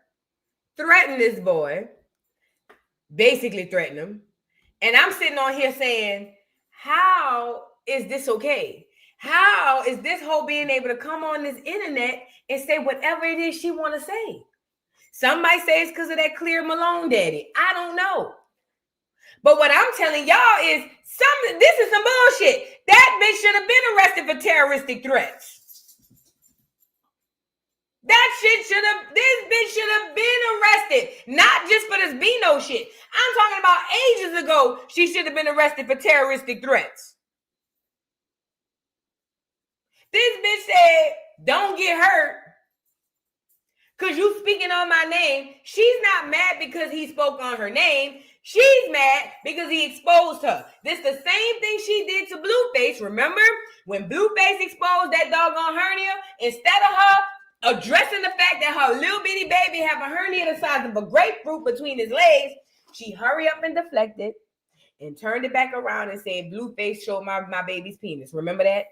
threaten this boy, basically threaten him. And I'm sitting on here saying, how is this okay? How is this hoe being able to come on this internet and say whatever it is she want to say? Some might say it's because of that Clear Malone daddy. I don't know. But what I'm telling y'all is this is some bullshit. That bitch should have been arrested for terroristic threats. This bitch should have been arrested. Not just for this Bino shit. I'm talking about ages ago, she should have been arrested for terroristic threats. This bitch said, don't get hurt because you speaking on my name. She's not mad because he spoke on her name. She's mad because he exposed her. This the same thing she did to Blueface. Remember when Blueface exposed that doggone hernia? Instead of her addressing the fact that her little bitty baby have a hernia the size of a grapefruit between his legs, she hurry up and deflected and turned it back around and said, Blueface showed my baby's penis. Remember that?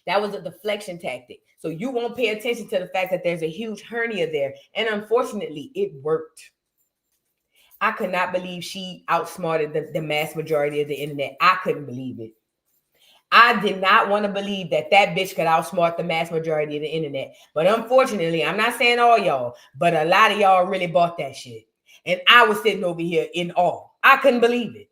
That was a deflection tactic. So you won't pay attention to the fact that there's a huge hernia there. And unfortunately, it worked. I could not believe she outsmarted the mass majority of the internet. I couldn't believe it. I did not want to believe that bitch could outsmart the mass majority of the internet. But unfortunately, I'm not saying all y'all, but a lot of y'all really bought that shit. And I was sitting over here in awe. I couldn't believe it.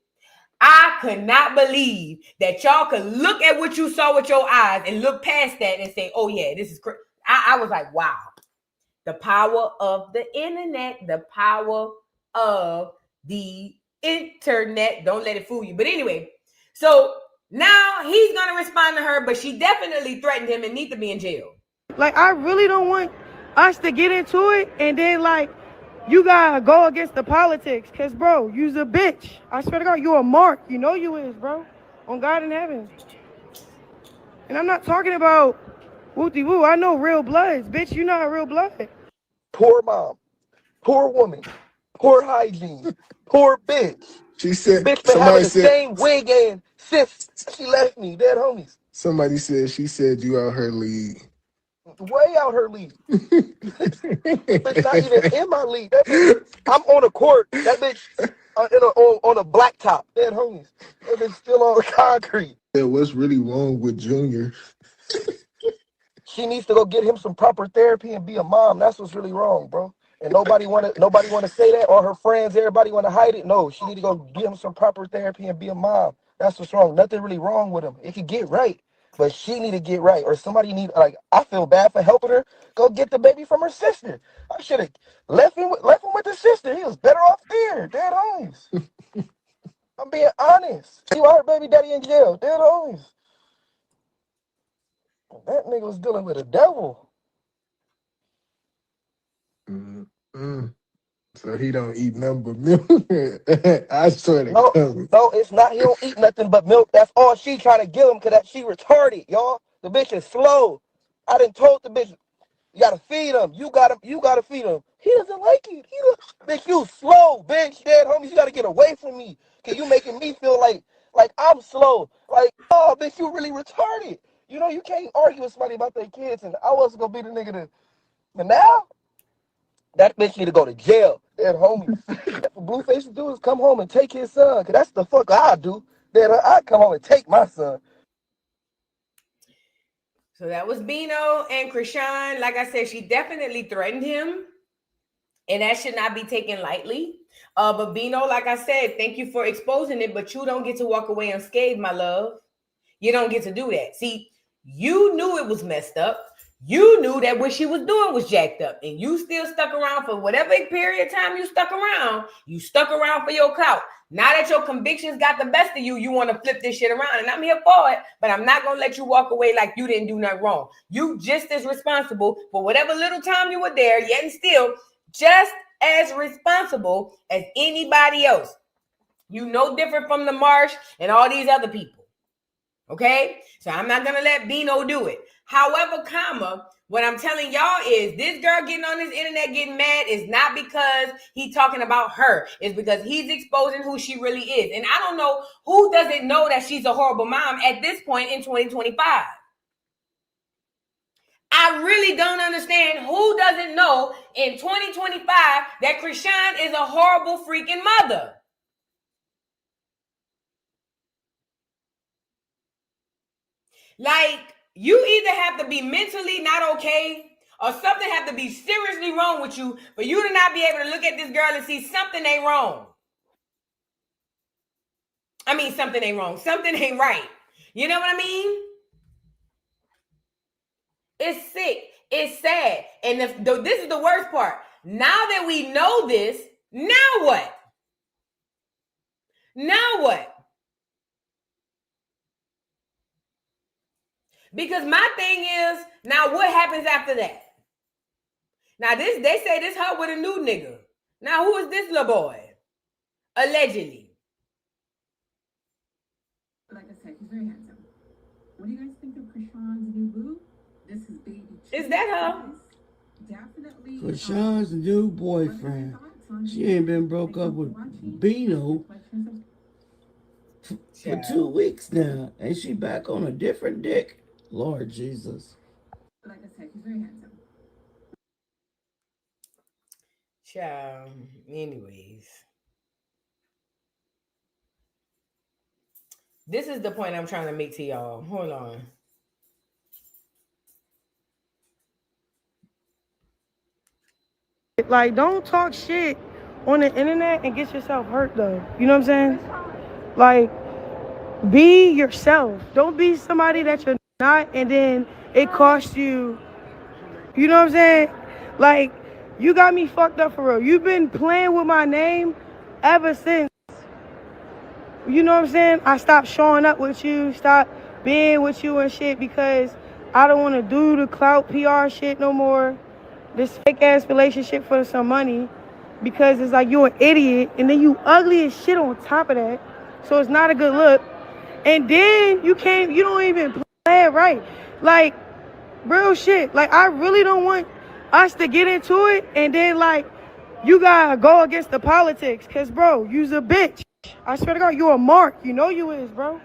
I could not believe that y'all could look at what you saw with your eyes and look past that and say, oh yeah, this is crazy. I was like, wow. The power of the internet, the power of the internet. Don't let it fool you. But anyway, so now he's going to respond to her, but she definitely threatened him and need to be in jail. Like, I really don't want us to get into it and then, like, you gotta go against the politics. Because, bro, you's a bitch. I swear to God, you a mark. You know you is, bro. On God in heaven. And I'm not talking about woo-de-woo. I know real bloods. Bitch, you not a real blood. Poor mom. Poor woman. Poor hygiene. Poor bitch. She said, Bitch been having the same wig in since she left me. Dead homies. Somebody said, she said you out her league. Way out her league. Bitch not even in my league. That bitch, I'm on a court. That bitch on a blacktop. Dead homies. That bitch still on concrete. Yeah, what's really wrong with Junior? She needs to go get him some proper therapy and be a mom. That's what's really wrong, bro. And nobody want to say that. All her friends, everybody want to hide it. No, she need to go get him some proper therapy and be a mom. That's what's wrong. Nothing really wrong with him. It could get right. But she need to get right, or somebody need, like, I feel bad for helping her. Go get the baby from her sister. I should have left him with the sister. He was better off there. Dead homies. I'm being honest. She want her baby daddy in jail. Dead homies. That nigga was dealing with a devil. Mm-hmm. So he don't eat nothing but milk. I swear to God. No, it's not. He don't eat nothing but milk. That's all she trying to give him because she retarded, y'all. The bitch is slow. I done told the bitch, you gotta feed him. You gotta feed him. He doesn't like it. Bitch, you slow, bitch. Dead homies, you gotta get away from me. Cause you making me feel like I'm slow. Like, oh, bitch, you really retarded. You know, you can't argue with somebody about their kids, and I wasn't gonna be the nigga to. But now, that bitch need to go to jail. Dead homies. What Blueface do is come home and take his son. Cause that's the fuck I do. Then I come home and take my son. So that was Bino and Chrisean. Like I said, she definitely threatened him. And that should not be taken lightly. But Bino, like I said, thank you for exposing it. But you don't get to walk away unscathed, my love. You don't get to do that. See, you knew it was messed up. You knew that what she was doing was jacked up. And you still stuck around for whatever period of time you stuck around. You stuck around for your clout. Now that your convictions got the best of you, you want to flip this shit around. And I'm here for it. But I'm not going to let you walk away like you didn't do nothing wrong. You just as responsible for whatever little time you were there, yet and still just as responsible as anybody else. You no different from the Marsh and all these other people. Okay? So I'm not going to let Bino do it. However, what I'm telling y'all is this girl getting on this internet getting mad is not because he's talking about her. It's because he's exposing who she really is. And I don't know who doesn't know that she's a horrible mom at this point in 2025. I really don't understand who doesn't know in 2025 that Chrisean is a horrible freaking mother. Like, you either have to be mentally not okay or something have to be seriously wrong with you for you to not be able to look at this girl and see something ain't wrong. I mean, something ain't wrong. Something ain't right. You know what I mean? It's sick. It's sad. And this is the worst part. Now that we know this, now what? Now what? Because my thing is, now what happens after that? Now they say this her with a new nigga. Now who is this little boy? Allegedly. Like I said, he's very handsome. What do you guys think of Chrisean's new boo? This is baby. Is that her? Definitely. Chrisean's new boyfriend. She ain't been broke up with Bino for 2 weeks now, and she back on a different dick. Lord Jesus. Like I said, he's very handsome. Child. Anyways. This is the point I'm trying to make to y'all. Hold on. Like, don't talk shit on the internet and get yourself hurt, though. You know what I'm saying? Like, be yourself. Don't be somebody that you're not, and then it costs you. You know what I'm saying? Like, you got me fucked up for real. You've been playing with my name ever since. You know what I'm saying? I stopped showing up with you, stopped being with you and shit because I don't want to do the clout PR shit no more. This fake ass relationship for some money because it's like you're an idiot and then you ugly as shit on top of that. So it's not a good look. And then you don't even play it right. Like, real shit. Like, I really don't want us to get into it and then, like, you gotta go against the politics. Cause, bro, you's a bitch. I swear to God, you a mark. You know you is, bro.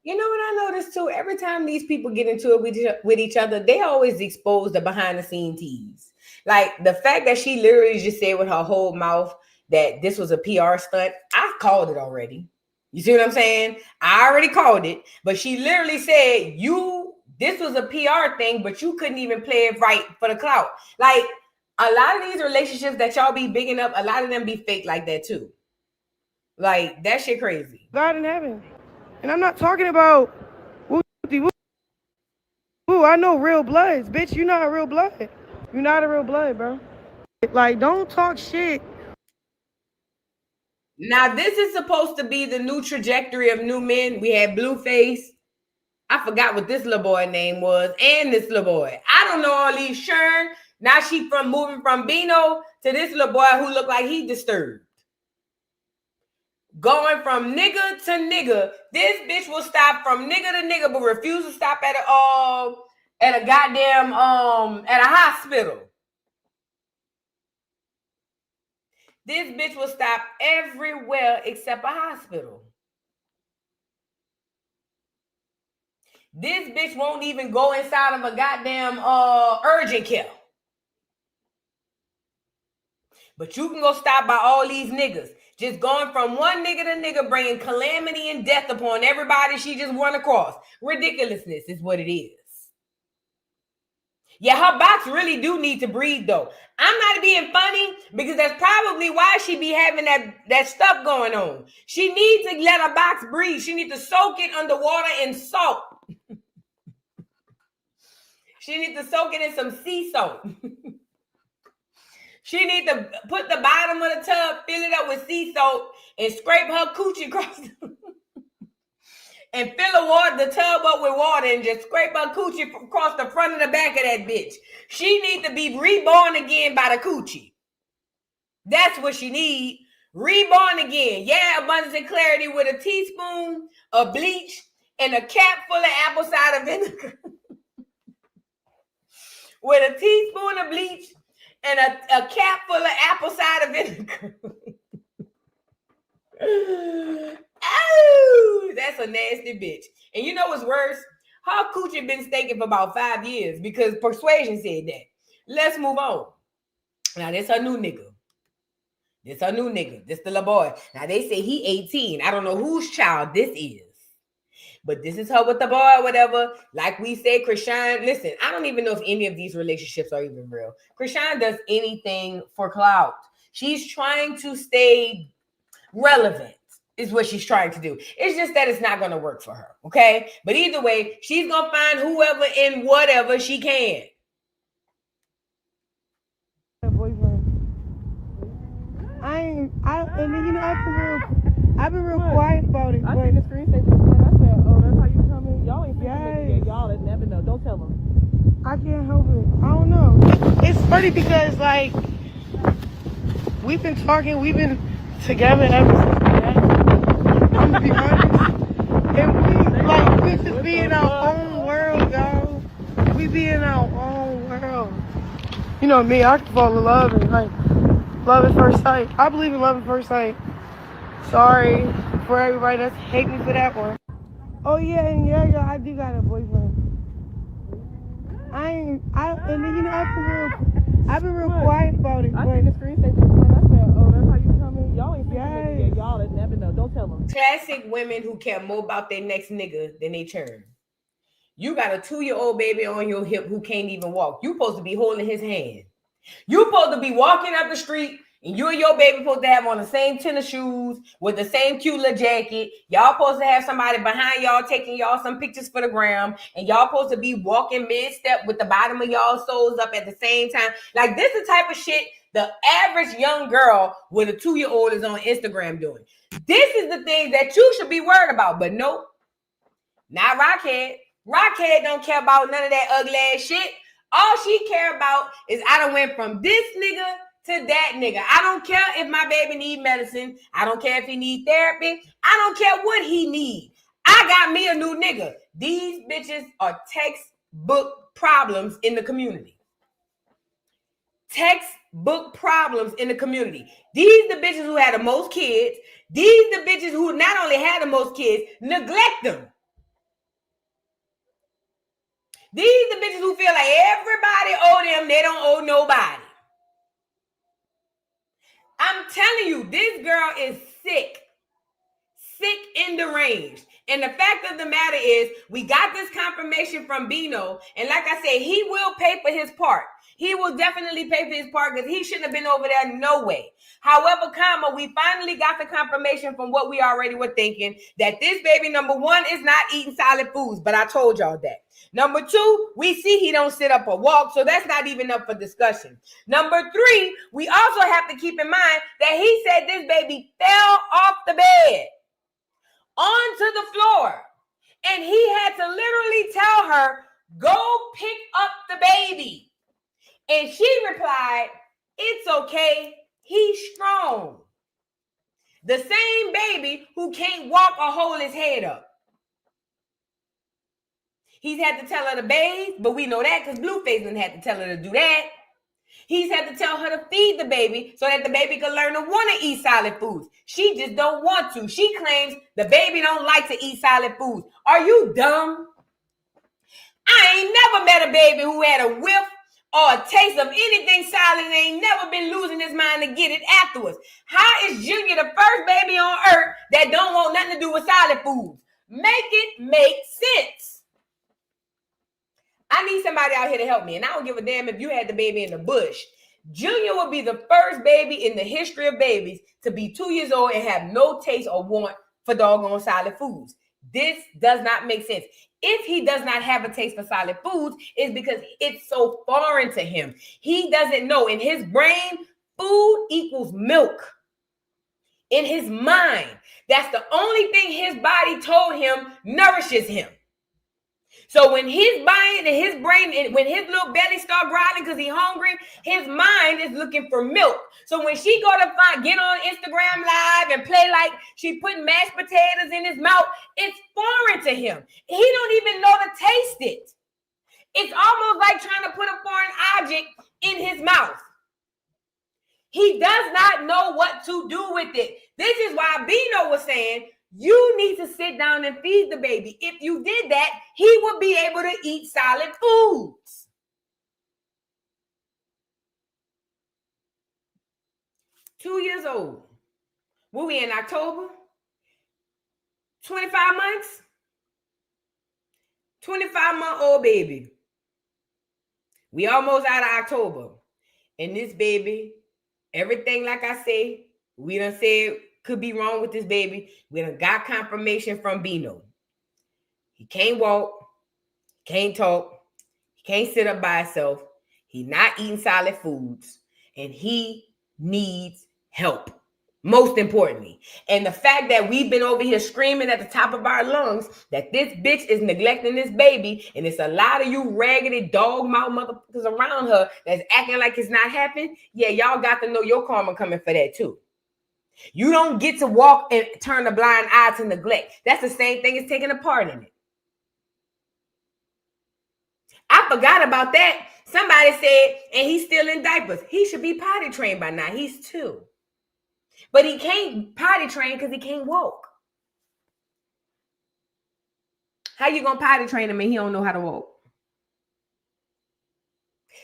You know what I noticed too? Every time these people get into it with each other, they always expose the behind the scene tease. Like the fact that she literally just said with her whole mouth that this was a PR stunt. I called it already. You see what I'm saying? I already called it, but she literally said this was a PR thing, but you couldn't even play it right for the clout. Like a lot of these relationships that y'all be bigging up, a lot of them be fake like that too. Like that shit crazy. God in heaven. And I'm not talking about I know real bloods. Bitch, you're not a real blood. You're not a real blood, bro. Like, don't talk shit. Now, this is supposed to be the new trajectory of new men. We had Blueface. I forgot what this little boy name was. And this little boy. I don't know all these Shern. Now she moving from Bino to this little boy who looked like he disturbed. Going from nigga to nigga. This bitch will stop from nigga to nigga, but refuse to stop at a goddamn at a hospital. This bitch will stop everywhere except a hospital. This bitch won't even go inside of a goddamn urgent care. But you can go stop by all these niggas. Just going from one nigga to nigga, bringing calamity and death upon everybody she just run across. Ridiculousness is what it is. Yeah, her box really do need to breathe, though. I'm not being funny because that's probably why she be having that stuff going on. She needs to let her box breathe. She needs to soak it underwater in salt. She needs to soak it in some sea salt. She needs to put the bottom of the tub, fill it up with sea salt, and scrape her coochie across and fill the tub up with water and just scrape her coochie across the front and the back of that bitch. She needs to be reborn again by the coochie. That's what she needs. Reborn again. Yeah, abundance and clarity with a teaspoon of bleach and a cap full of apple cider vinegar. With a teaspoon of bleach and a cap full of apple cider vinegar. Oh, that's a nasty bitch. And you know what's worse? Her coochie been stinking for about 5 years because Persuasion said that. Let's move on. Now, this her new nigga. This her new nigga. This the little boy. Now, they say he 18. I don't know whose child this is. But this is her with the boy or whatever. Like we said, Chrisean, listen, I don't even know if any of these relationships are even real. Chrisean does anything for clout. She's trying to stay relevant is what she's trying to do. It's just that it's not going to work for her, okay? But either way, she's going to find whoever and whatever she can. And then, you know, I've been real quiet about it. I seen the screensaver. I said, oh, that's how you come in? Y'all ain't saying y'all let never know. Don't tell them. I can't help it. I don't know. It's funny because, like, we've been talking, we've been together ever since that. I'm gonna be honest. And we just be in our own world, y'all. We be in our own world. You know me, I can fall in love and, like, love at first sight. I believe in love at first sight. Sorry for everybody that's hating me for that one. Oh yeah, and yeah, I do got a boyfriend. And then, you know, I've been real quiet about it. I seen the screensaver. I said, oh, that's how you come in? Y'all ain't saying y'all let never know. Don't tell them. Classic women who care more about their next nigga than they churn. You got a 2-year-old baby on your hip who can't even walk. You supposed to be holding his hand. You supposed to be walking up the street and you and your baby supposed to have on the same tennis shoes with the same cute little jacket. Y'all supposed to have somebody behind y'all taking y'all some pictures for the gram. And y'all supposed to be walking mid-step with the bottom of y'all soles up at the same time. Like, this is the type of shit the average young girl with a 2-year-old is on Instagram doing. This is the thing that you should be worried about. But nope, not Rockhead. Rockhead don't care about none of that ugly ass shit. All she care about is I done went from this nigga to that nigga. I don't care if my baby need medicine. I don't care if he need therapy. I don't care what he need. I got me a new nigga. These bitches are textbook problems in the community. Textbook problems in the community. These the bitches who had the most kids. These the bitches who not only had the most kids, neglect them. These the bitches who feel like everybody owe them, they don't owe nobody. I'm telling you, this girl is sick and deranged. And the fact of the matter is, we got this confirmation from Bino, and like I said, he will pay for his part. He will definitely pay for his part because he shouldn't have been over there no way. However, we finally got the confirmation from what we already were thinking, that this baby, number one, is not eating solid foods, but I told y'all that. Number two, we see he don't sit up or walk, so that's not even up for discussion. Number three, we also have to keep in mind that he said this baby fell off the bed onto the floor, and he had to literally tell her, go pick up the baby. And she replied, it's okay, he's strong. The same baby who can't walk or hold his head up. He's had to tell her to bathe, but we know that because Blueface didn't have to tell her to do that. He's had to tell her to feed the baby so that the baby could learn to want to eat solid foods. She just don't want to. She claims the baby don't like to eat solid foods. Are you dumb? I ain't never met a baby who had a whiff or a taste of anything solid and ain't never been losing his mind to get it afterwards. How is Junior the first baby on earth that don't want nothing to do with solid foods? Make it make sense. I need somebody out here to help me, and I don't give a damn if you had the baby in the bush. Junior will be the first baby in the history of babies to be 2 years old and have no taste or want for doggone solid foods. This does not make sense. If he does not have a taste for solid foods, it's because it's so foreign to him. He doesn't know. In his brain, food equals milk. In his mind, that's the only thing his body told him nourishes him. So when his mind and his brain, when his little belly start growling because he's hungry, his mind is looking for milk. So when she go to get on Instagram Live and play like she putting mashed potatoes in his mouth, it's foreign to him. He don't even know to taste it. It's almost like trying to put a foreign object in his mouth. He does not know what to do with it. This is why Bino was saying, you need to sit down and feed the baby. If you did that, he would be able to eat solid foods. Two years old. What we in October? 25 months? 25-month-old baby. We almost out of October. And this baby, everything like I say, we done said could be wrong with this baby. We done got confirmation from Bino. He can't walk, can't talk, he can't sit up by himself. He's not eating solid foods, and he needs help. Most importantly. And the fact that we've been over here screaming at the top of our lungs that this bitch is neglecting this baby, and it's a lot of you raggedy dog mouth motherfuckers around her that's acting like it's not happening. Yeah, y'all got to know your karma coming for that too. You don't get to walk and turn a blind eye to neglect. That's the same thing as taking a part in it. I forgot about that. Somebody said, and he's still in diapers. He should be potty trained by now. He's 2. But he can't potty train because he can't walk. How you gonna potty train him and he don't know how to walk?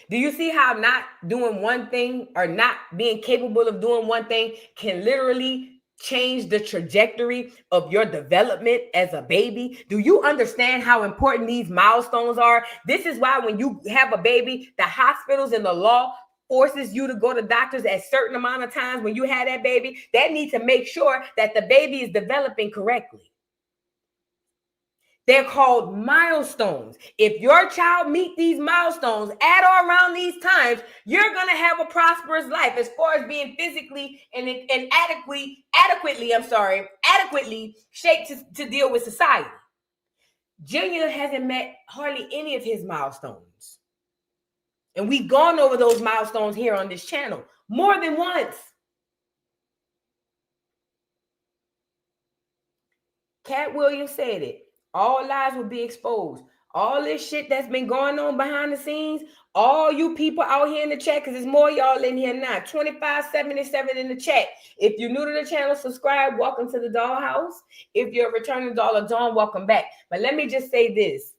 Do you see how not doing one thing or not being capable of doing one thing can literally change the trajectory of your development as a baby? Do you understand how important these milestones are? This is why when you have a baby, the hospitals and the law forces you to go to doctors at certain amount of times when you have that baby. They need to make sure that the baby is developing correctly. They're called milestones. If your child meet these milestones at or around these times, you're going to have a prosperous life as far as being physically and adequately shaped to deal with society. Junior hasn't met hardly any of his milestones. And we've gone over those milestones here on this channel more than once. Cat Williams said it. All lies will be exposed. All this shit that's been going on behind the scenes, all you people out here in the chat, because there's more y'all in here now. 2577 in the chat. If you're new to the channel, subscribe. Welcome to the dollhouse. If you're a returning dollar Dawn, welcome back. But let me just say this.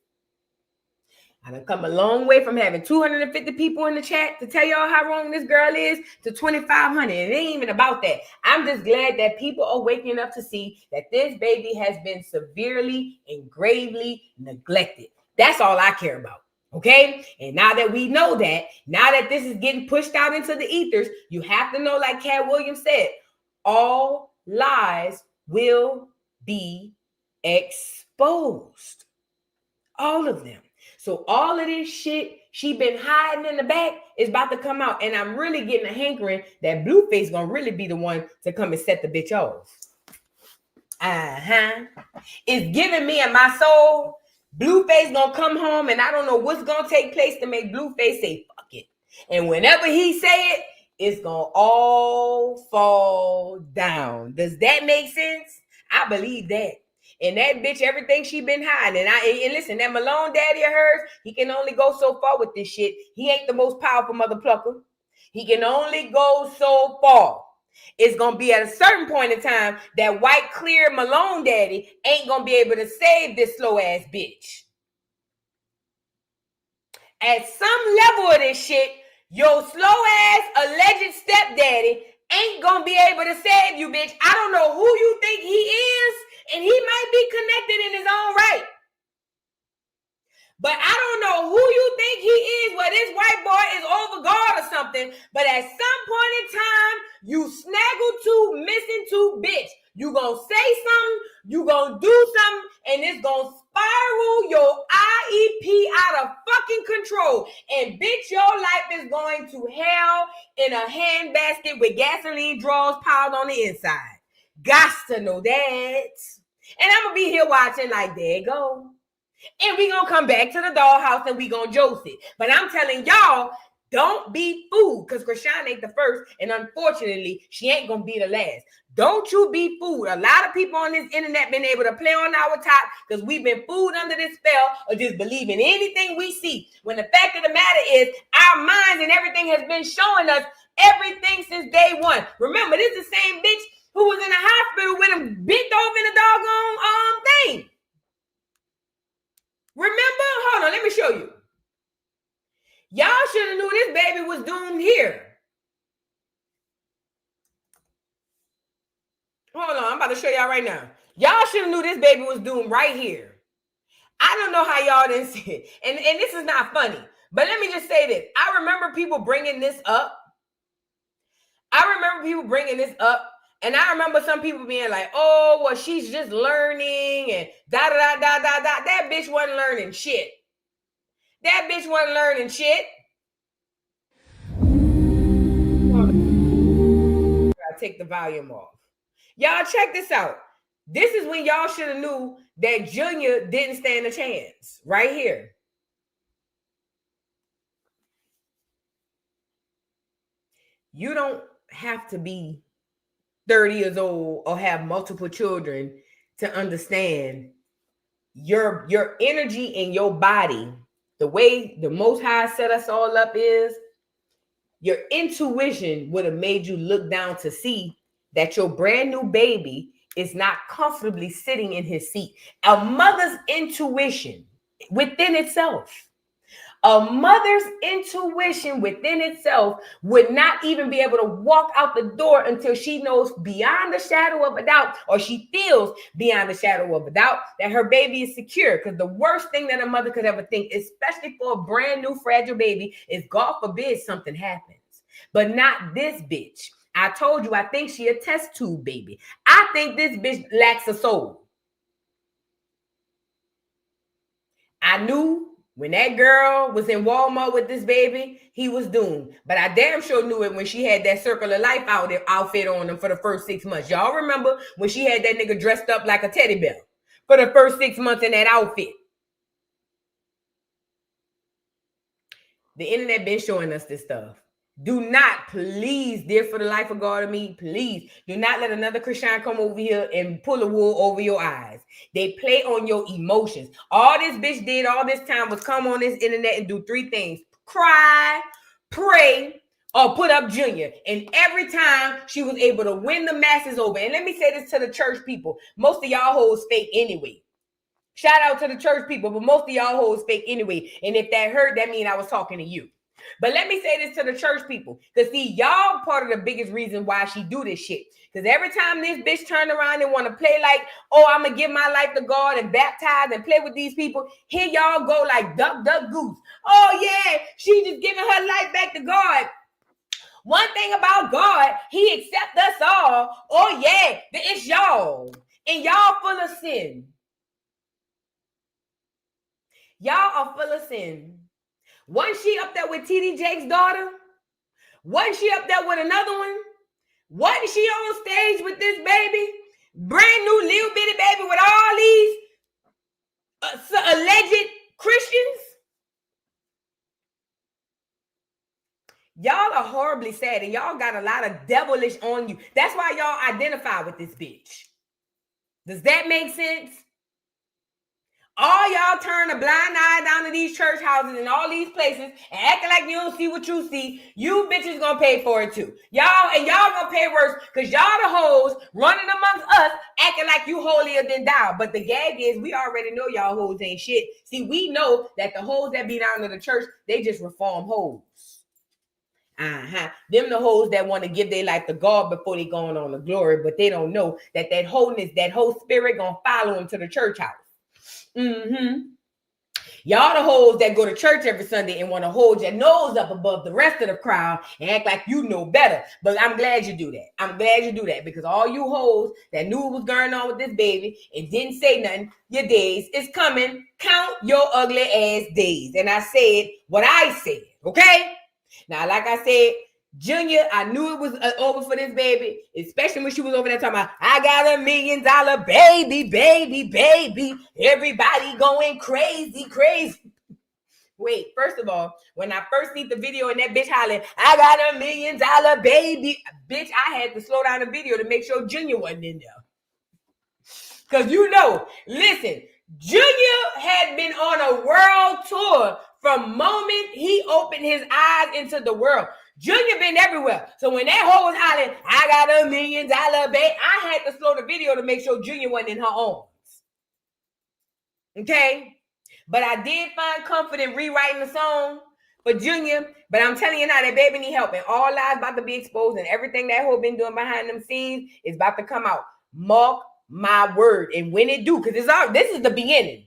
I done come a long way from having 250 people in the chat to tell y'all how wrong this girl is to 2,500. It ain't even about that. I'm just glad that people are waking up to see that this baby has been severely and gravely neglected. That's all I care about. Okay? And now that we know that, now that this is getting pushed out into the ethers, you have to know, like Cat Williams said, all lies will be exposed. All of them. So all of this shit she been hiding in the back is about to come out. And I'm really getting a hankering that Blueface gonna really be the one to come and set the bitch off. It's giving me in my soul, Blueface gonna come home and I don't know what's gonna take place to make Blueface say fuck it. And whenever he say it, it's gonna all fall down. Does that make sense? I believe that. And that bitch, everything she been hiding. And listen, that Malone daddy of hers, he can only go so far with this shit. He ain't the most powerful mother plucker. He can only go so far. It's going to be at a certain point in time that white, clear Malone daddy ain't going to be able to save this slow-ass bitch. At some level of this shit, your slow-ass alleged stepdaddy ain't going to be able to save you, bitch. I don't know who you think he is. And he might be connected in his own right. But I don't know who you think he is, whether this white boy is over guard or something. But at some point in time, you snaggle to, missing to, bitch. You gonna say something, you gonna do something, and it's gonna spiral your IEP out of fucking control. And bitch, your life is going to hell in a handbasket with gasoline drawers piled on the inside. Gots to know that. And I'm going to be here watching like, there you go. And we going to come back to the dollhouse and we going to joke it. But I'm telling y'all, don't be fooled, because Chrisean ain't the first. And unfortunately, she ain't going to be the last. Don't you be fooled. A lot of people on this internet been able to play on our top because we've been fooled under this spell of just believing anything we see. When the fact of the matter is, our minds and everything has been showing us everything since day one. Remember, this is the same bitch who was in the hospital with him bent over in the doggone thing. Remember? Hold on, let me show you. Y'all should have knew this baby was doomed here. Hold on, I'm about to show y'all right now. Y'all should have knew this baby was doomed right here. I don't know how y'all didn't see it. And this is not funny. But let me just say this. I remember people bringing this up. And I remember some people being like, oh, well, she's just learning and da-da-da-da-da-da. That bitch wasn't learning shit. I take the volume off. Y'all check this out. This is when y'all should have knew that Junior didn't stand a chance. Right here. You don't have to be 30 years old or have multiple children to understand your energy in your body. The way the Most High set us all up is your intuition would have made you look down to see that your brand new baby is not comfortably sitting in his seat. A mother's intuition within itself. A mother's intuition within itself would not even be able to walk out the door until she knows beyond the shadow of a doubt, or she feels beyond the shadow of a doubt, that her baby is secure. Because the worst thing that a mother could ever think, especially for a brand new fragile baby, is God forbid something happens. But not this bitch. I told you, I think she a test tube baby. I think this bitch lacks a soul. I knew when that girl was in Walmart with this baby, he was doomed. But I damn sure knew it when she had that Circle of Life outfit on him for the first 6 months. Y'all remember when she had that nigga dressed up like a teddy bear for the first 6 months in that outfit? The internet been showing us this stuff. Do not, please, dear, for the life of God of me, please do not let another Chrisean come over here and pull a wool over your eyes. They play on your emotions. All this bitch did all this time was come on this internet and do 3 things: cry, pray, or put up Junior. And every time she was able to win the masses over. And let me say this to the church people. Most of y'all hoes fake anyway. Shout out to the church people, but most of y'all hoes fake anyway. And if that hurt, that means I was talking to you. But let me say this to the church people, because see, y'all part of the biggest reason why she do this shit. Because every time this bitch turn around and want to play like, oh, I'm going to give my life to God and baptize and play with these people, here y'all go like duck, duck, goose. Oh, yeah, she just giving her life back to God. One thing about God, he accepts us all. Oh, yeah, it's y'all. And y'all full of sin. Y'all are full of sin. Wasn't she up there with TD Jake's daughter? Wasn't she up there with another one? Wasn't she on stage with this baby? Brand new little bitty baby with all these alleged Christians? Y'all are horribly sad, and y'all got a lot of devilish on you. That's why y'all identify with this bitch. Does that make sense? All y'all turn a blind eye down to these church houses and all these places and acting like you don't see what you see. You bitches gonna pay for it too. Y'all gonna pay worse because y'all the hoes running amongst us acting like you holier than thou. But the gag is we already know y'all hoes ain't shit. See, we know that the hoes that be down to the church, they just reform hoes. Them the hoes that want to give their life to God before they going on the glory, but they don't know that that holiness, that whole spirit gonna follow them to the church house. Y'all the hoes that go to church every Sunday and want to hold your nose up above the rest of the crowd and act like you know better. But I'm glad you do that. I'm glad you do that, because all you hoes that knew what was going on with this baby and didn't say nothing, your days is coming. Count your ugly ass days. And I said what I said, okay? Now, like I said, Junior, I knew it was over for this baby, especially when she was over there talking about, I got $1 million baby, baby, baby. Everybody going crazy, crazy. Wait, first of all, when I first see the video and that bitch hollering, I got $1 million baby, bitch, I had to slow down the video to make sure Junior wasn't in there. Because you know, listen, Junior had been on a world tour from moment he opened his eyes into the world. Junior been everywhere. So when that hoe was hollering, I got $1 million babe, I had to slow the video to make sure Junior wasn't in her arms. Okay? But I did find comfort in rewriting the song for Junior. But I'm telling you now, that baby need help. And all lies about to be exposed. And everything that hoe been doing behind them scenes is about to come out. Mark my word. And when it do, because this is the beginning.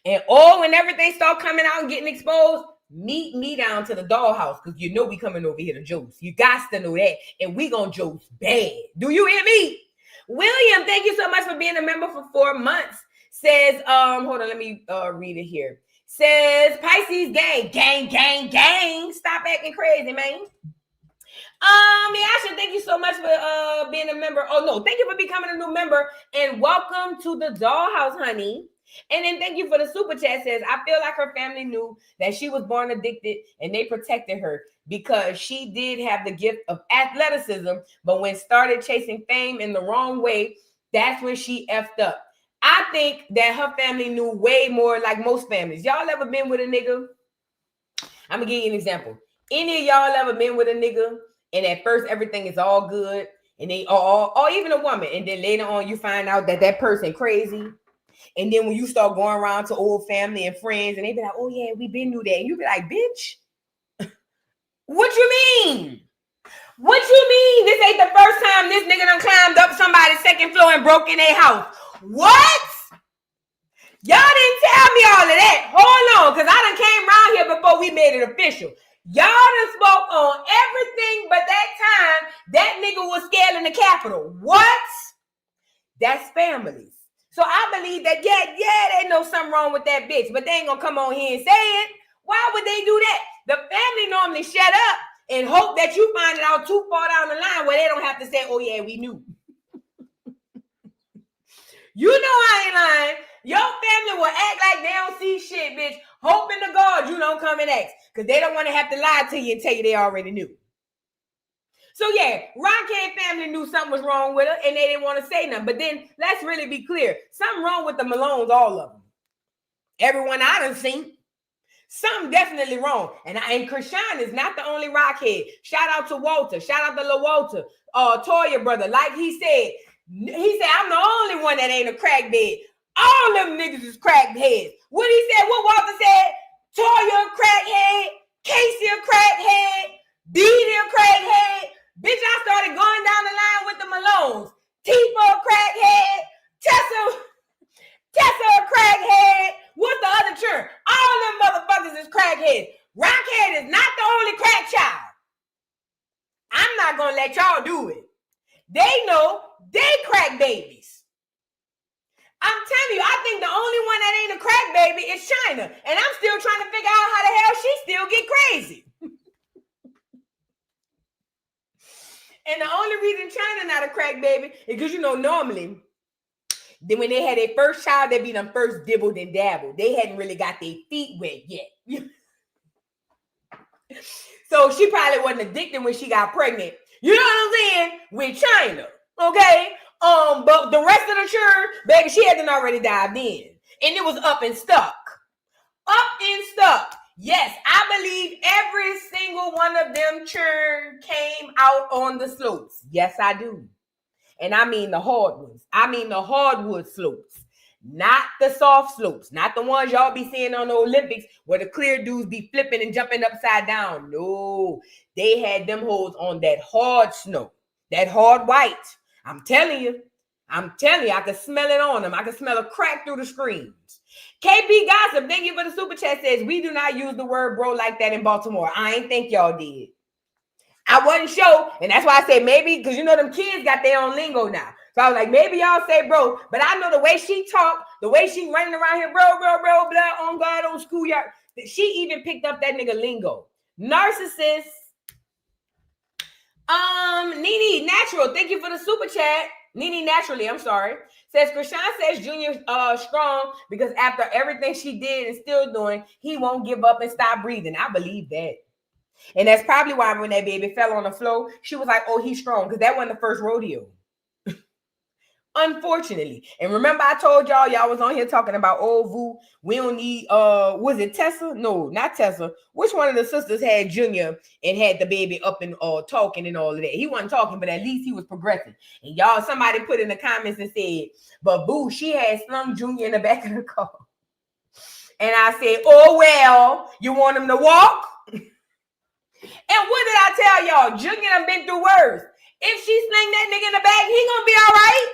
And oh, when everything start coming out and getting exposed, meet me down to the dollhouse, because you know we coming over here to Joe's. You got to know that. And we gonna Joe's bad. Do you hear me? William, thank you so much for being a member for 4 months. Says, hold on, let me read it here. Says, Pisces gang, gang, gang, gang. Stop acting crazy, man. Yasha, thank you so much for being a member. Oh no, thank you for becoming a new member, and welcome to the dollhouse, honey. And then thank you for the super chat. Says, I feel like her family knew that she was born addicted and they protected her because she did have the gift of athleticism, but when started chasing fame in the wrong way, that's when she effed up. I think that her family knew way more, like most families. Y'all ever been with a nigga? I'm gonna give you an example. Any of y'all ever been with a nigga and at first everything is all good, and they or even a woman, and then later on you find out that that person crazy? And then when you start going around to old family and friends, and they be like, oh yeah, we been knew that. And you be like, bitch, what you mean? What you mean? This ain't the first time this nigga done climbed up somebody's second floor and broke in their house. What? Y'all didn't tell me all of that. Hold on, because I done came around here before we made it official. Y'all done spoke on everything but that time that nigga was scaling the Capitol. What? That's families. So I believe that, yeah, they know something wrong with that bitch, but they ain't gonna come on here and say it. Why would they do that? The family normally shut up and hope that you find it out too far down the line where they don't have to say, oh yeah, we knew. You know I ain't lying. Your family will act like they don't see shit, bitch, hoping to God you don't come and ask, because they don't want to have to lie to you and tell you they already knew. So yeah, Rockhead family knew something was wrong with her and they didn't want to say nothing. But then let's really be clear. Something wrong with the Malones, all of them. Everyone I done seen. Something definitely wrong. And Chrisean is not the only Rockhead. Shout out to Walter. Shout out to Lil Walter. Toya brother. Like he said, I'm the only one that ain't a crackhead. All them niggas is crackheads. What he said, what Walter said, Toya a crackhead, Casey a crackhead, Dee a crackhead. Bitch, I started going down the line with the Malones. Tifa a crackhead. Tessa a crackhead. What's the other church? All them motherfuckers is crackheads. Rockhead is not the only crack child. I'm not gonna let y'all do it. They know they crack babies. I'm telling you, I think the only one that ain't a crack baby is China. And I'm still trying to figure out how the hell she still get crazy. And the only reason China not a crack baby is because, you know, normally, then when they had their first child, they be them first dibbled and dabbled. They hadn't really got their feet wet yet. So she probably wasn't addicted when she got pregnant. You know what I'm saying? With China, okay? But the rest of the church, baby, she hadn't already dived in. And it was up and stuck. Up and stuck. Yes, I believe every single one of them churn came out on the slopes. Yes, I do. And I mean the hard ones. I mean the hardwood slopes. Not the soft slopes. Not the ones y'all be seeing on the Olympics where the clear dudes be flipping and jumping upside down. No, they had them hoes on that hard snow. That hard white. I'm telling you, I can smell it on them. I can smell a crack through the screens. KP Gossip, thank you for the super chat, says, we do not use the word bro like that in Baltimore. I ain't think y'all did. I wasn't sure, and that's why I said maybe, because you know them kids got their own lingo now. So I was like, maybe y'all say bro, but I know the way she talk, the way she running around here, bro, blah, on God, on schoolyard. She even picked up that nigga lingo. Narcissist. Nene Natural, thank you for the super chat. Nene Naturally, I'm sorry. Says Chrisean says Junior strong because after everything she did and still doing, he won't give up and stop breathing. I believe that. And that's probably why when that baby fell on the floor, she was like, oh, he's strong, because that wasn't the first rodeo. Unfortunately. And remember I told y'all was on here talking about, oh, Vu, we don't need, was it Tessa? No, not Tessa. Which one of the sisters had Junior and had the baby up and talking and all of that? He wasn't talking, but at least he was progressing. And y'all, somebody put in the comments and said, but Vu, she had slung Junior in the back of the car. And I said, oh, well, you want him to walk? And what did I tell y'all? Junior done been through worse. If she sling that nigga in the back, he gonna be all right.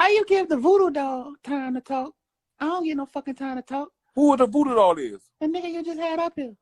How you give the voodoo doll time to talk? I don't get no fucking time to talk. Who the voodoo doll is? The nigga you just had up here.